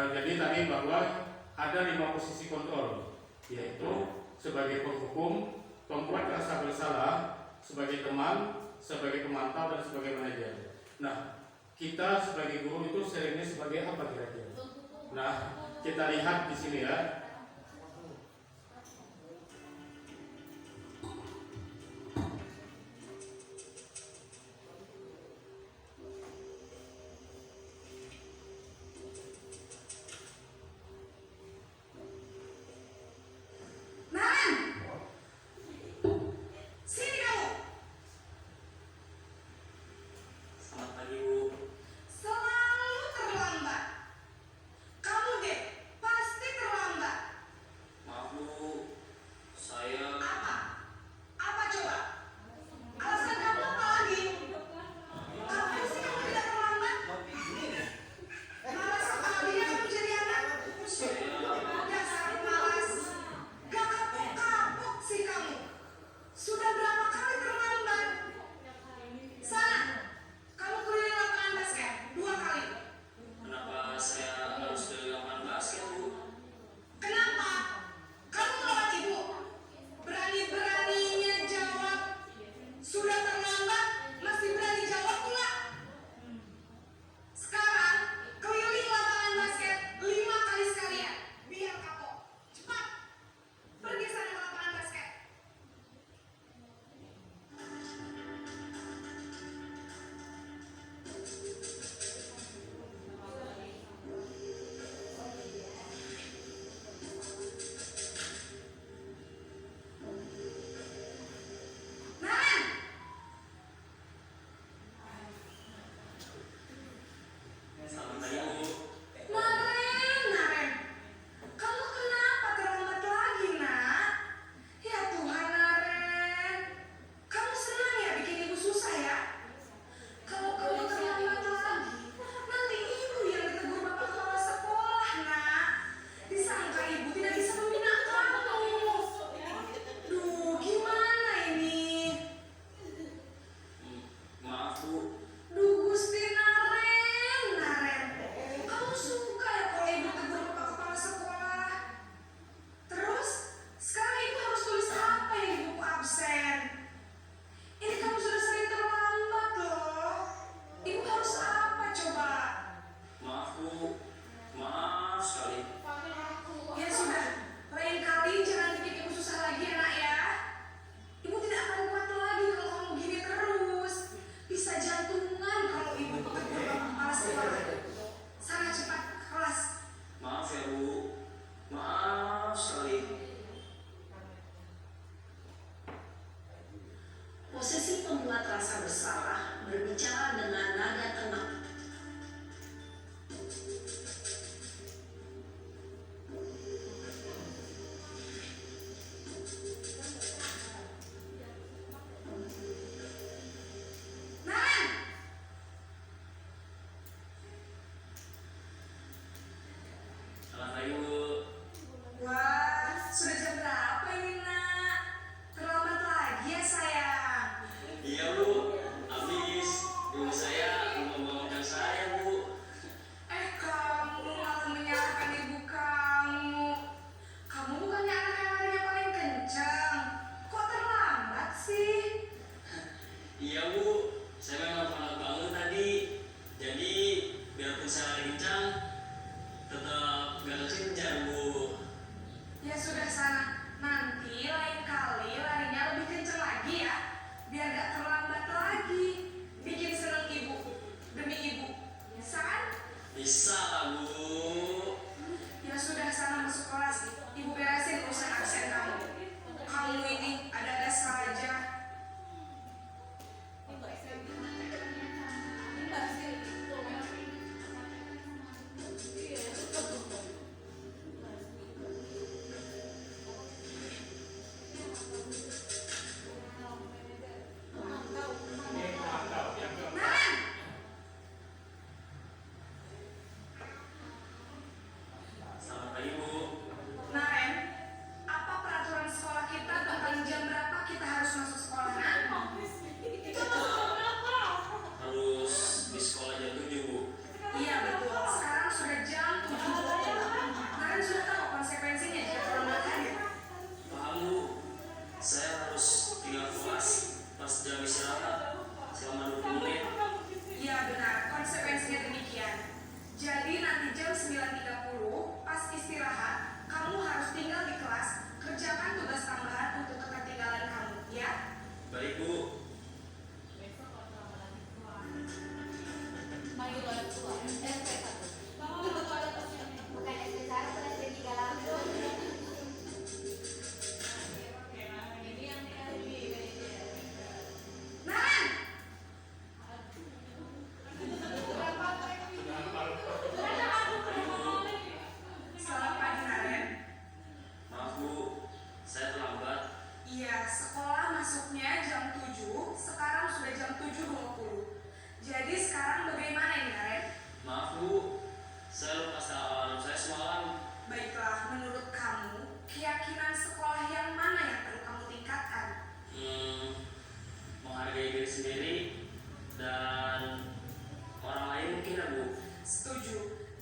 Jadi tadi bahwa ada 5 posisi kontrol, yaitu sebagai penghukum, pembuat rasa bersalah, sebagai teman, sebagai pemantau, dan sebagai manajer. Nah, kita sebagai guru itu seringnya sebagai apa kira-kira? Nah, kita lihat di sini ya. Selamat pagi, Bu. Selalu terlambat. Kamu deh, pasti terlambat. Maaf, Bu. Saya Apa? Apa coba? Alasan kamu apa lagi? Kapan sih kamu tidak terlambat? Malas sekali kamu jadi anak. Dasar malas. Gak kapok-kapok sih kamu. Sudah berapa kali terlambat? Sana, kamu keliling lapangan basket 2 kali. kenapa saya harus ke lapangan basket, Bu? Kenapa? Kamu melawan ibu. Berani-beraninya jawab. Sudah terlambat, masih berani jawab pula. Sekarang, keliling lapangan basket 5 kali sekalian. Biar kapok. Cepat. Pergi sana ke lapangan basket. Naren! Selamat pagi, Bu. Naren, kamu kenapa terlambat lagi, nak? Ya Tuhan, Naren, kamu senang ya bikin ibu susah ya? Kalau kamu terlambat lagi, nanti ibu yang ditegur bapak kepala sekolah, nak. Disangka ibu tidak bisa membina kamu. Duh, gimana ini? Maaf, Bu. Duh, Gusti Naren, kamu suka ya kalau ibu tegur bapak kepala sekolah? Terus, sekarang ibu harus tulis apa yang di buku absen? Ini kamu sudah sering terlambat loh. Ibu harus apa coba? Maaf, Bu. Maaf sekali. Ya sudah, lain kali jangan bikin ibu susah lagi ya, nak ya. Ibu tidak akan kuat lagi kalau kamu gini terus. Bisa jantungan kalau ibu tegur bapak kepala sekolah. Sana cepat ke kelas. Maaf ya, Bu. Maaf sekali. Posisi pembuat rasa bersalah berbicara dengan nada tenang. Naren! Selamat pagi, Bu. Wah, sudah jam berapa ini, nak? Terlambat lagi ya, sayang. Iya, Bu. Habis ibu saya membangunkan saya, Bu. Kamu malah menyalahkan ibu kamu. Kamu bukannya anak yang larinya paling kencang. Kok terlambat sih? Iya, Bu. Saya memang telat bangun tadi. Jadi, biarpun saya lari kencang, tetap gak kekejar, Bu. Ya sudah sana. Nanti lain kali larinya lebih kencang lagi ya. Biar gak terlambat lagi. Bikin seneng ibu. Demi ibu. Bisa kan? Bisa lah, Bu. Ya sudah sana masuk kelas. Ibu beresin urusan absen kamu. Kamu ini ada-ada saja. Naren!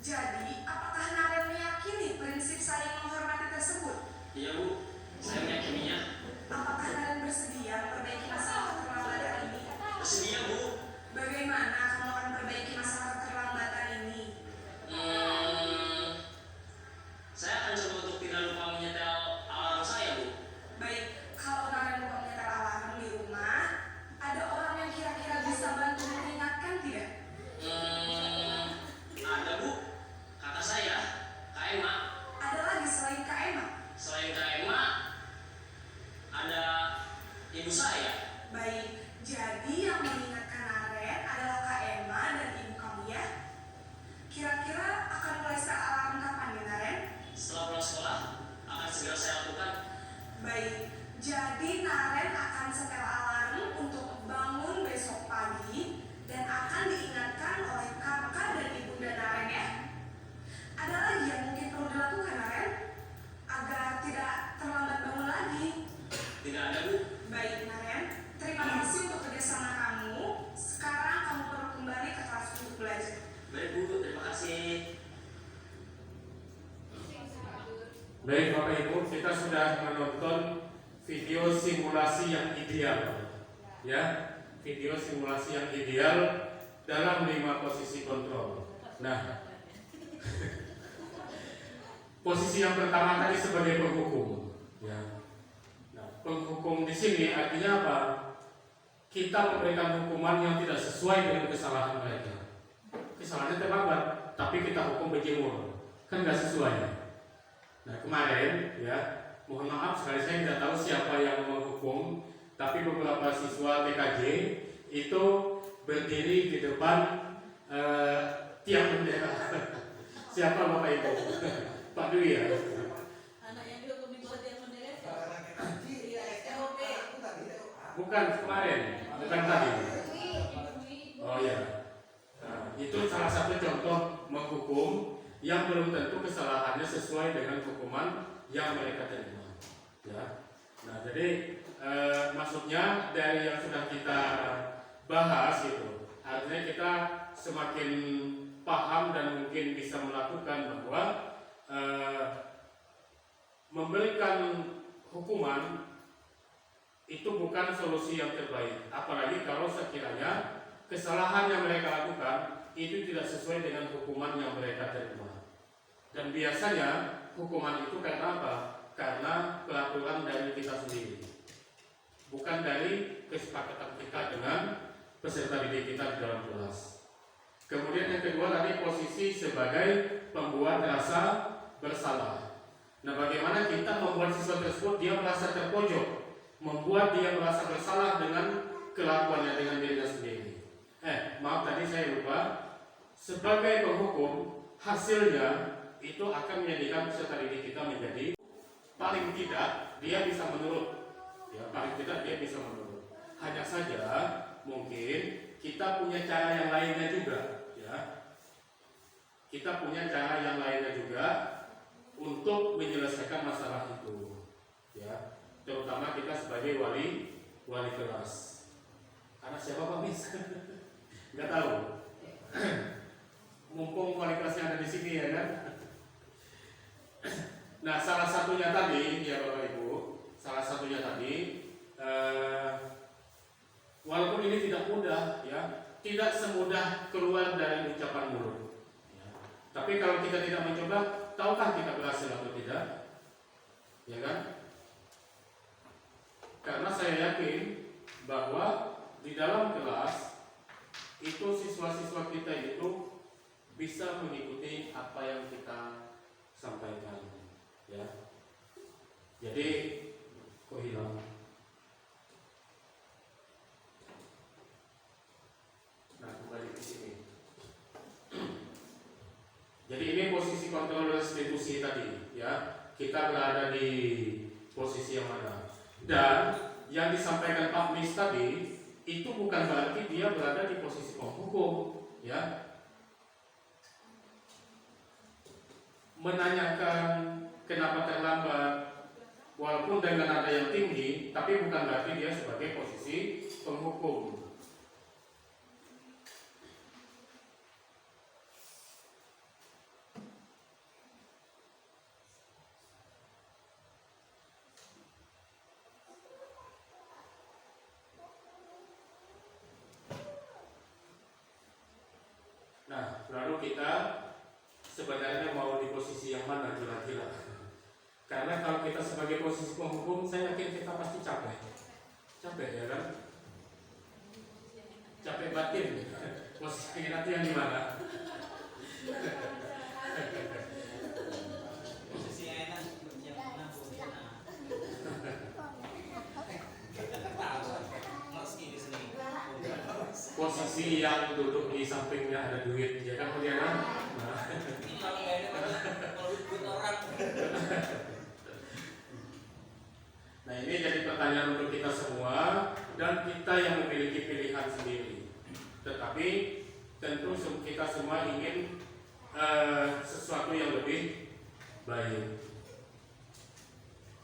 Jadi, apakah Naren meyakini prinsip saling menghormati tersebut? Iya Bu, saya meyakininya. Apakah Naren bersedia memperbaiki masalah keterlambatan ini? Bersedia Bu. Bagaimana kamu akan memperbaiki masalah keterlambatan ini? Saya akan coba untuk tidak lupa menyetel alarm saya Bu. Baik, kalau Naren lupa menyetel alarm di rumah, ada orang yang kira-kira bisa bantu mengingatkan tidak? Ada Bu, kakak saya, Kak Emma. Ada lagi selain Kak Emma? Selain Kak Emma, ada ibu saya. Baik, jadi yang mengingatkan Naren adalah Kak Emma dan ibu kamu ya? Kira-kira akan mulai setel alarm kapan ya Naren? Setelah pulang sekolah, akan segera saya lakukan. Baik, jadi Naren akan setel alarm untuk bangun besok pagi dan akan diingatkan oleh kakak dan ibunda Naren ya. Ada lagi yang mungkin perlu dilakukan Naren agar tidak terlambat bangun lagi? Tidak ada Bu. Baik Naren, terima kasih untuk kerjasama kamu. Sekarang kamu perlu kembali ke kelas untuk belajar. Baik Bu, terima kasih. Baik Bapak Ibu, kita sudah menonton video simulasi yang ideal, ya, video simulasi yang ideal dalam 5 posisi kontrol. Nah, posisi yang pertama tadi sebagai penghukum, ya. Nah, penghukum di sini artinya apa? Kita memberikan hukuman yang tidak sesuai dengan kesalahan mereka. Kesalahannya terlambat, tapi kita hukum berjemur, kan nggak sesuai. Nah kemarin, ya, mohon maaf sekali saya tidak tahu siapa yang menghukum, tapi beberapa siswa TKJ itu berdiri di depan tiang bendera. Siapa Bapak Ibu? Pak Dwi ya? Anak yang dihukum di bawah tiang bendera siapa? Iya, SOP. Bukan kemarin, bukan tadi. Oh ya, nah, itu salah satu contoh menghukum yang belum tentu kesalahannya sesuai dengan hukuman yang mereka terima. Ya, nah jadi maksudnya dari yang sudah kita bahas itu, artinya kita semakin paham dan mungkin bisa melakukan bahwa memberikan hukuman itu bukan solusi yang terbaik, apalagi kalau sekiranya kesalahan yang mereka lakukan itu tidak sesuai dengan hukuman yang mereka terima. Dan biasanya hukuman itu karena apa? Karena peraturan dari kita sendiri, bukan dari kesepakatan kita dengan peserta didik kita di dalam kelas. Kemudian yang kedua tadi posisi sebagai pembuat rasa bersalah. Nah, bagaimana kita membuat siswa tersebut dia merasa terpojok, membuat dia merasa bersalah dengan kelakuannya, dengan dirinya sendiri. Maaf tadi saya lupa. Sebagai penghukum, hasilnya itu akan menjadikan peserta didik kita menjadi paling tidak dia bisa menurut, ya paling tidak dia bisa menurut. Hanya saja mungkin kita punya cara yang lainnya juga, ya. Kita punya cara yang lainnya juga untuk menyelesaikan masalah itu, ya. Terutama kita sebagai wali kelas. Anak siapa Pak Mis? Nggak tahu. Mumpung wali kelasnya ada di sini ya kan. Nah salah satunya tadi ya Bapak Ibu, salah satunya tadi walaupun ini tidak mudah ya, tidak semudah keluar dari ucapan mulut ya. Tapi kalau kita tidak mencoba, tahukah kita berhasil atau tidak? Ya kan? Karena saya yakin bahwa di dalam kelas itu siswa-siswa kita itu bisa mengikuti apa yang kita sampaikan, ya. Jadi kok hilang? Nah, kembali ke sini. Jadi ini posisi kontrol restitusi tadi, ya. Kita berada di posisi yang mana? Dan yang disampaikan Pak Mis tadi itu bukan berarti dia berada di posisi penghukum, ya. Menanyakan kenapa terlambat walaupun dengan nada yang tinggi, tapi bukan berarti dia sebagai posisi penghukum. menurut kita sebenarnya mau di posisi yang mana kira-kira? Karena kalau kita sebagai posisi penghukum, saya yakin kita pasti capek ya kan? Capek batin. Posisi nanti yang di mana? Posisi enak yang mana posisi yang duduk di sampingnya ada duit, ya kan Mulyana? Nah. ini kalau nggak ada kalau duit orang. Nah ini jadi pertanyaan untuk kita semua dan kita yang memiliki pilihan sendiri. Tetapi tentu kita semua ingin sesuatu yang lebih baik.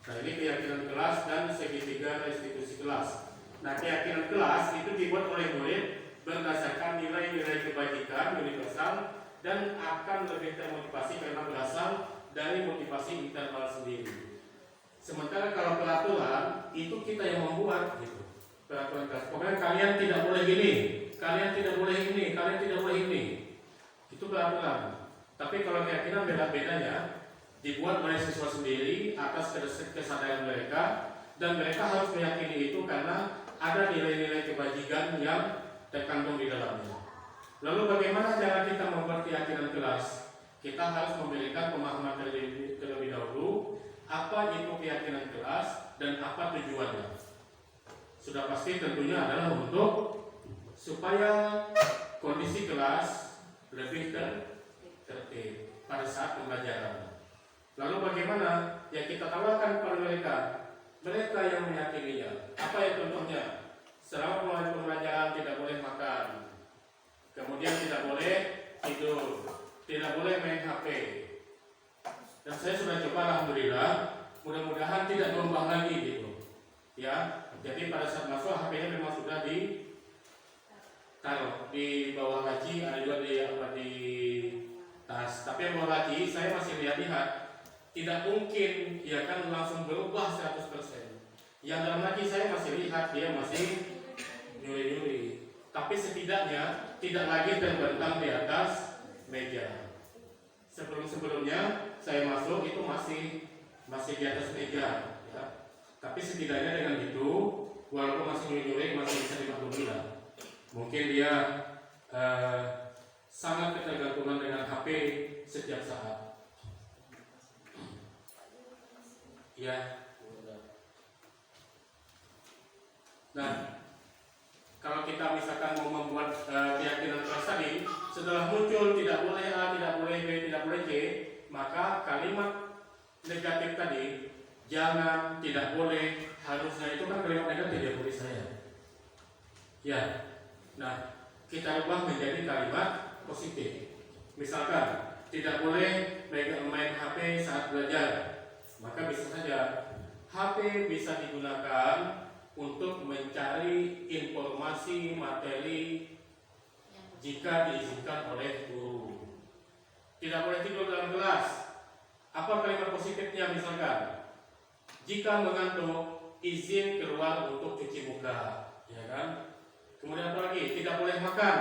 Nah ini keyakinan kelas dan segitiga restitusi kelas. Nah keyakinan kelas itu dibuat oleh murid berdasarkan nilai-nilai kebajikan universal dan akan lebih termotivasi karena berasal dari motivasi internal sendiri. Sementara kalau peraturan itu kita yang membuat gitu. Peraturan kelas. Pokoknya kalian tidak boleh gini, kalian tidak boleh ini, kalian tidak boleh ini. Itu peraturan. Tapi kalau keyakinan beda-bedanya dibuat oleh siswa sendiri atas kesadaran mereka dan mereka harus meyakini itu karena ada nilai-nilai kebajikan yang terkandung di dalamnya. Lalu bagaimana cara kita membuat keyakinan kelas? Kita harus memberikan pemahaman terlebih dahulu apa itu keyakinan kelas dan apa tujuannya. Sudah pasti tentunya adalah untuk supaya kondisi kelas lebih tertib pada saat pembelajaran. Lalu bagaimana? Ya kita tawarkan kepada mereka yang meyakininya. Apa ya contohnya? Selama pembelajaran tidak boleh makan, kemudian tidak boleh tidur, tidak boleh main HP. Dan saya sudah coba, alhamdulillah, mudah-mudahan tidak berubah lagi gitu. Ya, jadi pada saat masuk HP-nya memang sudah ditaruh di bawah kaki, ada juga di tas. Tapi yang bawah kaki saya masih lihat, tidak mungkin ya kan langsung berubah 100%. Yang dalam kaki saya masih lihat dia masih nyuri-nyuri. Tapi setidaknya tidak lagi terbentang di atas meja. Sebelum-sebelumnya saya masuk itu masih di atas meja, ya. Tapi setidaknya dengan itu, walaupun masih nyuri-nyuri masih bisa dimaklumi lah. Mungkin dia sangat ketergantungan dengan HP setiap saat. Ya. Nah, kalau kita misalkan mau membuat keyakinan kelas tadi, setelah muncul tidak boleh A, tidak boleh B, tidak boleh C, maka kalimat negatif tadi, jangan, tidak boleh, harusnya itu kan kalimat negatif ya boleh saya. Ya, nah kita ubah menjadi kalimat positif. Misalkan tidak boleh main HP saat belajar, maka bisa saja HP bisa digunakan untuk mencari informasi materi jika diizinkan oleh guru. Tidak boleh tidur dalam kelas. Apa kalimat positifnya misalkan? Jika mengantuk, izin keluar untuk cuci muka, ya kan? Kemudian apa lagi? Tidak boleh makan.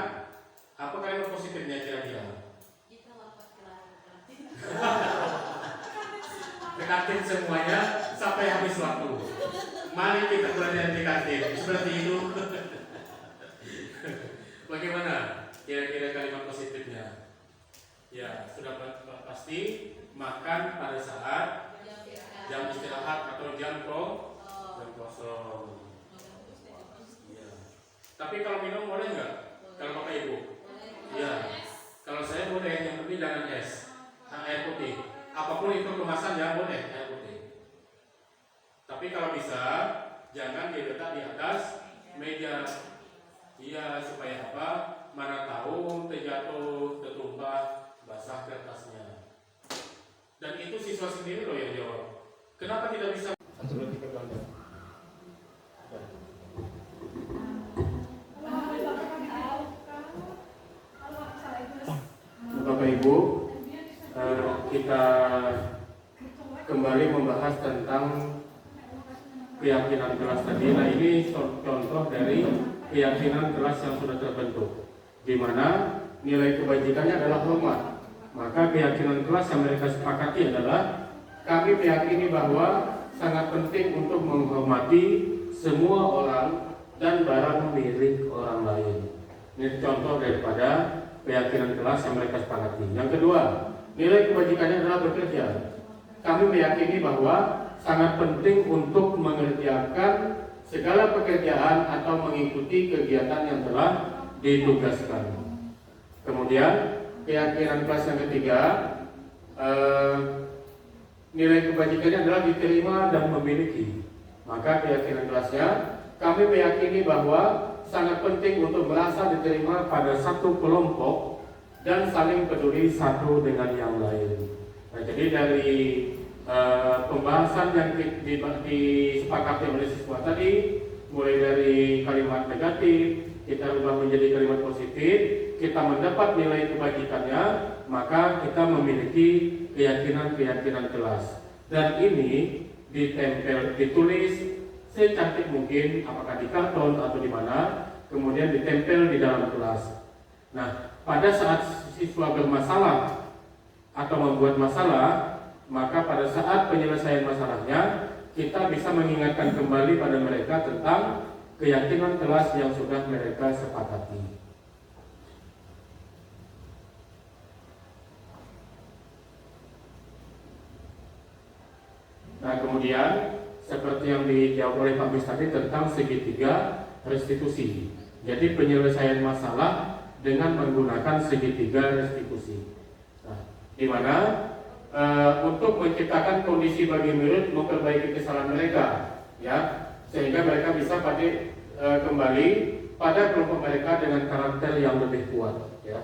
Apa kalimat positifnya kira-kira? Jika wafat ke Kantin semuanya sampai habis waktu. Mari kita belajar di kantin. Seperti itu. Bagaimana kira-kira kalimat positifnya? Ya, sudah pasti makan pada saat jam istirahat atau jam kosong. Ya. Tapi kalau minum boleh nggak? Kalau Bapak Ibu? Ya. Kalau saya boleh, yang penting jangan es, air putih. Apapun itu kemasannya boleh air putih. Tapi kalau bisa jangan diletak di atas meja. Iya, supaya apa? Mana tahu terjatuh, tertumpah, basah kertasnya. Dan itu siswa sendiri loh yang jawab. Kenapa tidak bisa? Satu lagi pertanyaan. Bapak Ibu, kita kembali membahas tentang keyakinan kelas tadi. Nah ini contoh dari keyakinan kelas yang sudah terbentuk, di mana nilai kebajikannya adalah hormat. Maka keyakinan kelas yang mereka sepakati adalah kami meyakini bahwa sangat penting untuk menghormati semua orang dan barang milik orang lain. Ini contoh daripada keyakinan kelas yang mereka sepakati. Yang kedua, nilai kebajikannya adalah bekerja. Kami meyakini bahwa sangat penting untuk mengerjakan segala pekerjaan atau mengikuti kegiatan yang telah ditugaskan. Kemudian keyakinan kelas yang ketiga, nilai kebajikannya adalah diterima dan memiliki. Maka keyakinan kelasnya, kami meyakini bahwa sangat penting untuk merasa diterima pada satu kelompok dan saling peduli satu dengan yang lain. Nah, jadi dari pembahasan yang disepakati oleh siswa tadi, mulai dari kalimat negatif kita ubah menjadi kalimat positif, kita mendapat nilai kebajikannya, maka kita memiliki keyakinan kelas. Dan ini ditempel, ditulis secantik mungkin, apakah di karton atau di mana, kemudian ditempel di dalam kelas. Nah, pada saat siswa bermasalah atau membuat masalah, maka pada saat penyelesaian masalahnya kita bisa mengingatkan kembali pada mereka tentang keyakinan kelas yang sudah mereka sepakati. Nah, kemudian seperti yang dijawab oleh Pak Bis tadi tentang segitiga restitusi. Jadi penyelesaian masalah dengan menggunakan segitiga restitusi. Nah, di mana untuk menciptakan kondisi bagi murid memperbaiki kesalahan mereka, ya, sehingga mereka bisa kembali pada kelompok mereka dengan karakter yang lebih kuat, ya.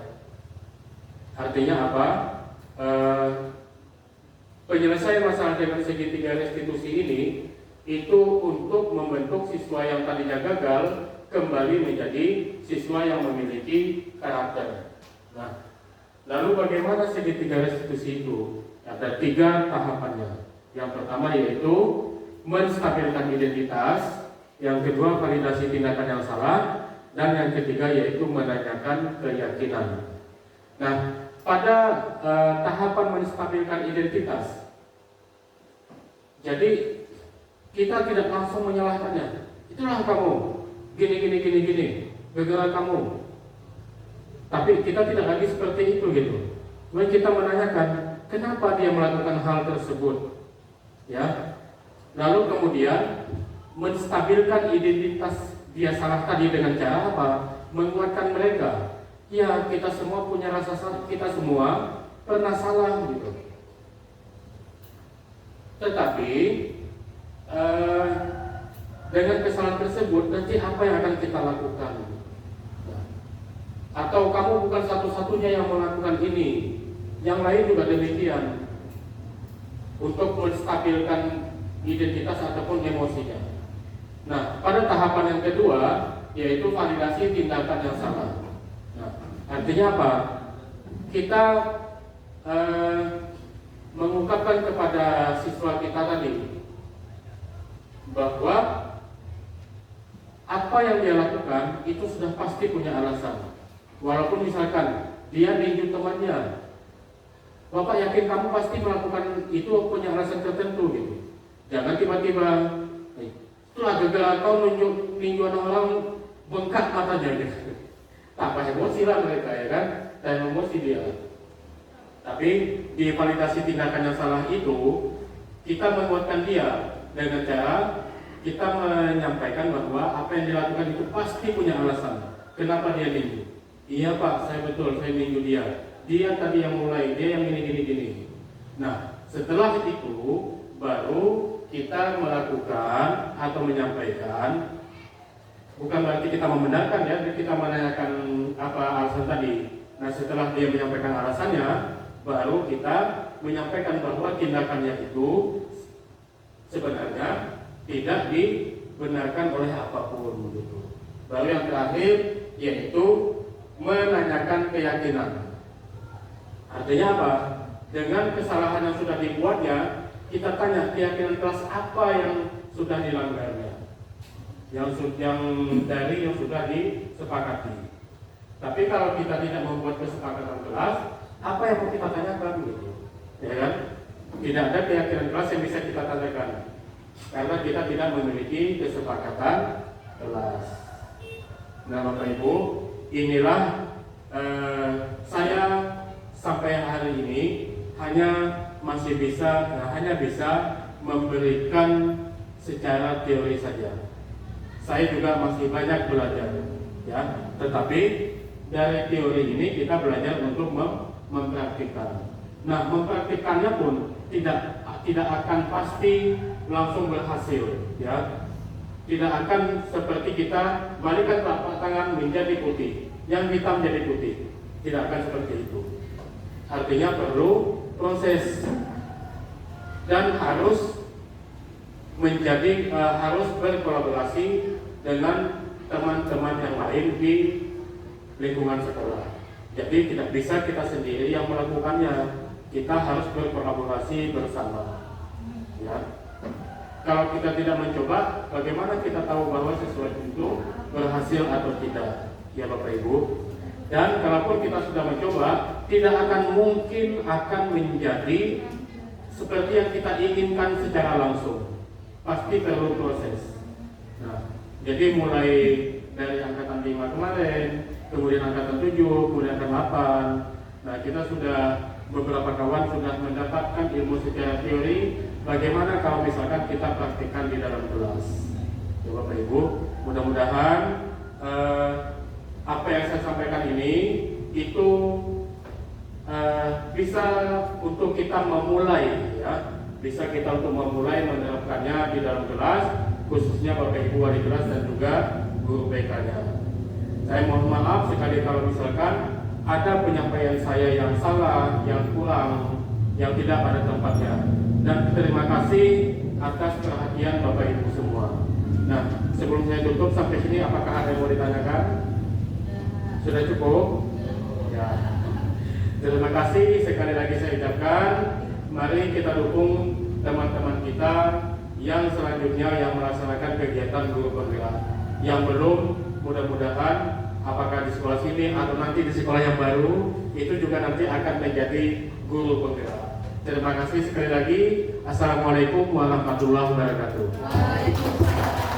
Artinya apa? Penyelesaian masalah dengan segitiga restitusi ini itu untuk membentuk siswa yang tadinya gagal kembali menjadi siswa yang memiliki karakter. Nah, lalu bagaimana segitiga restitusi itu? Ada 3 tahapannya. Yang pertama yaitu menstabilkan identitas, yang kedua validasi tindakan yang salah, dan yang ketiga yaitu menanyakan keyakinan. Nah, pada tahapan menstabilkan identitas, jadi kita tidak langsung menyalahkannya. Itulah kamu, gini, gara-gara kamu. Tapi kita tidak lagi seperti itu gitu. Kemudian kita menanyakan kenapa dia melakukan hal tersebut, ya. Lalu kemudian menstabilkan identitas dia salah tadi dengan cara apa? Menguatkan mereka. Ya, kita semua punya rasa salah, kita semua pernah salah gitu. Tetapi dengan kesalahan tersebut nanti apa yang akan kita lakukan? Atau kamu bukan satu-satunya yang melakukan ini, yang lain juga demikian, untuk menstabilkan identitas ataupun emosinya. Nah, pada tahapan yang kedua yaitu validasi tindakan yang salah. Nah, artinya apa? Kita mengungkapkan kepada siswa kita tadi bahwa apa yang dia lakukan itu sudah pasti punya alasan. Walaupun misalkan dia ninju temannya, Bapak yakin kamu pasti melakukan itu punya alasan tertentu gitu. Jangan tiba-tiba itulah gara-gara kau ninju orang bengkak matanya gitu. Tambah emosi lah mereka, ya kan? Dan emosi dia. Tapi di validasi tindakan yang salah itu kita menguatkan dia dengan cara kita menyampaikan bahwa apa yang dilakukan itu pasti punya alasan. Kenapa dia ninju? Iya Pak, saya betul, saya ninju dia. Dia tadi yang mulai, dia yang gini. Nah, setelah itu baru kita melakukan atau menyampaikan, bukan berarti kita membenarkan ya, kita menanyakan apa alasan tadi. Nah, setelah dia menyampaikan alasannya, baru kita menyampaikan bahwa tindakannya itu sebenarnya tidak dibenarkan oleh apapun gitu. Baru yang terakhir yaitu menanyakan keyakinan. Artinya apa? Dengan kesalahan yang sudah dibuatnya, kita tanya keyakinan kelas apa yang sudah dilanggarnya, yang sudah disepakati. Tapi kalau kita tidak membuat kesepakatan kelas, apa yang mau kita tanyakan gitu, ya kan? Tidak ada keyakinan kelas yang bisa kita tanyakan karena kita tidak memiliki kesepakatan kelas. Nah, Bapak Ibu, inilah saya sampai hari ini hanya bisa memberikan secara teori saja. Saya juga masih banyak belajar, ya. Tetapi dari teori ini kita belajar untuk mempraktikkan. Nah, mempraktikkannya pun tidak akan pasti langsung berhasil, ya. Tidak akan seperti kita balikkan telapak tangan menjadi putih, yang hitam jadi putih. Tidak akan seperti itu. Artinya perlu proses dan harus berkolaborasi dengan teman-teman yang lain di lingkungan sekolah. Jadi tidak bisa kita sendiri yang melakukannya. Kita harus berkolaborasi bersama. Ya. Kalau kita tidak mencoba, bagaimana kita tahu bahwa sesuatu itu berhasil atau tidak? Ya Bapak Ibu. Dan kalaupun kita sudah mencoba, tidak akan mungkin akan menjadi seperti yang kita inginkan secara langsung. Pasti perlu proses. Nah, jadi mulai dari angkatan 5 kemarin, kemudian angkatan 7, kemudian angkatan 8. Nah, kita sudah beberapa kawan sudah mendapatkan ilmu secara teori. Bagaimana kalau misalkan kita praktikkan di dalam kelas? Ya Bapak Ibu, mudah-mudahan apa yang saya sampaikan ini itu bisa untuk kita memulai, ya, bisa kita untuk memulai menerapkannya di dalam kelas, khususnya Bapak Ibu wali kelas dan juga guru BK-nya. Saya mohon maaf sekali kalau misalkan ada penyampaian saya yang salah, yang kurang, yang tidak pada tempatnya. Dan terima kasih atas perhatian Bapak Ibu semua. Nah, sebelum saya tutup sampai sini, apakah ada yang mau ditanyakan? Sudah cukup? Ya. Terima kasih sekali lagi saya ucapkan. Mari kita dukung teman-teman kita yang selanjutnya yang melaksanakan kegiatan guru penggerak. Yang belum, mudah-mudahan apakah di sekolah sini atau nanti di sekolah yang baru itu juga nanti akan menjadi guru penggerak. Terima kasih sekali lagi. Assalamualaikum warahmatullahi wabarakatuh. Waalaikumsalam.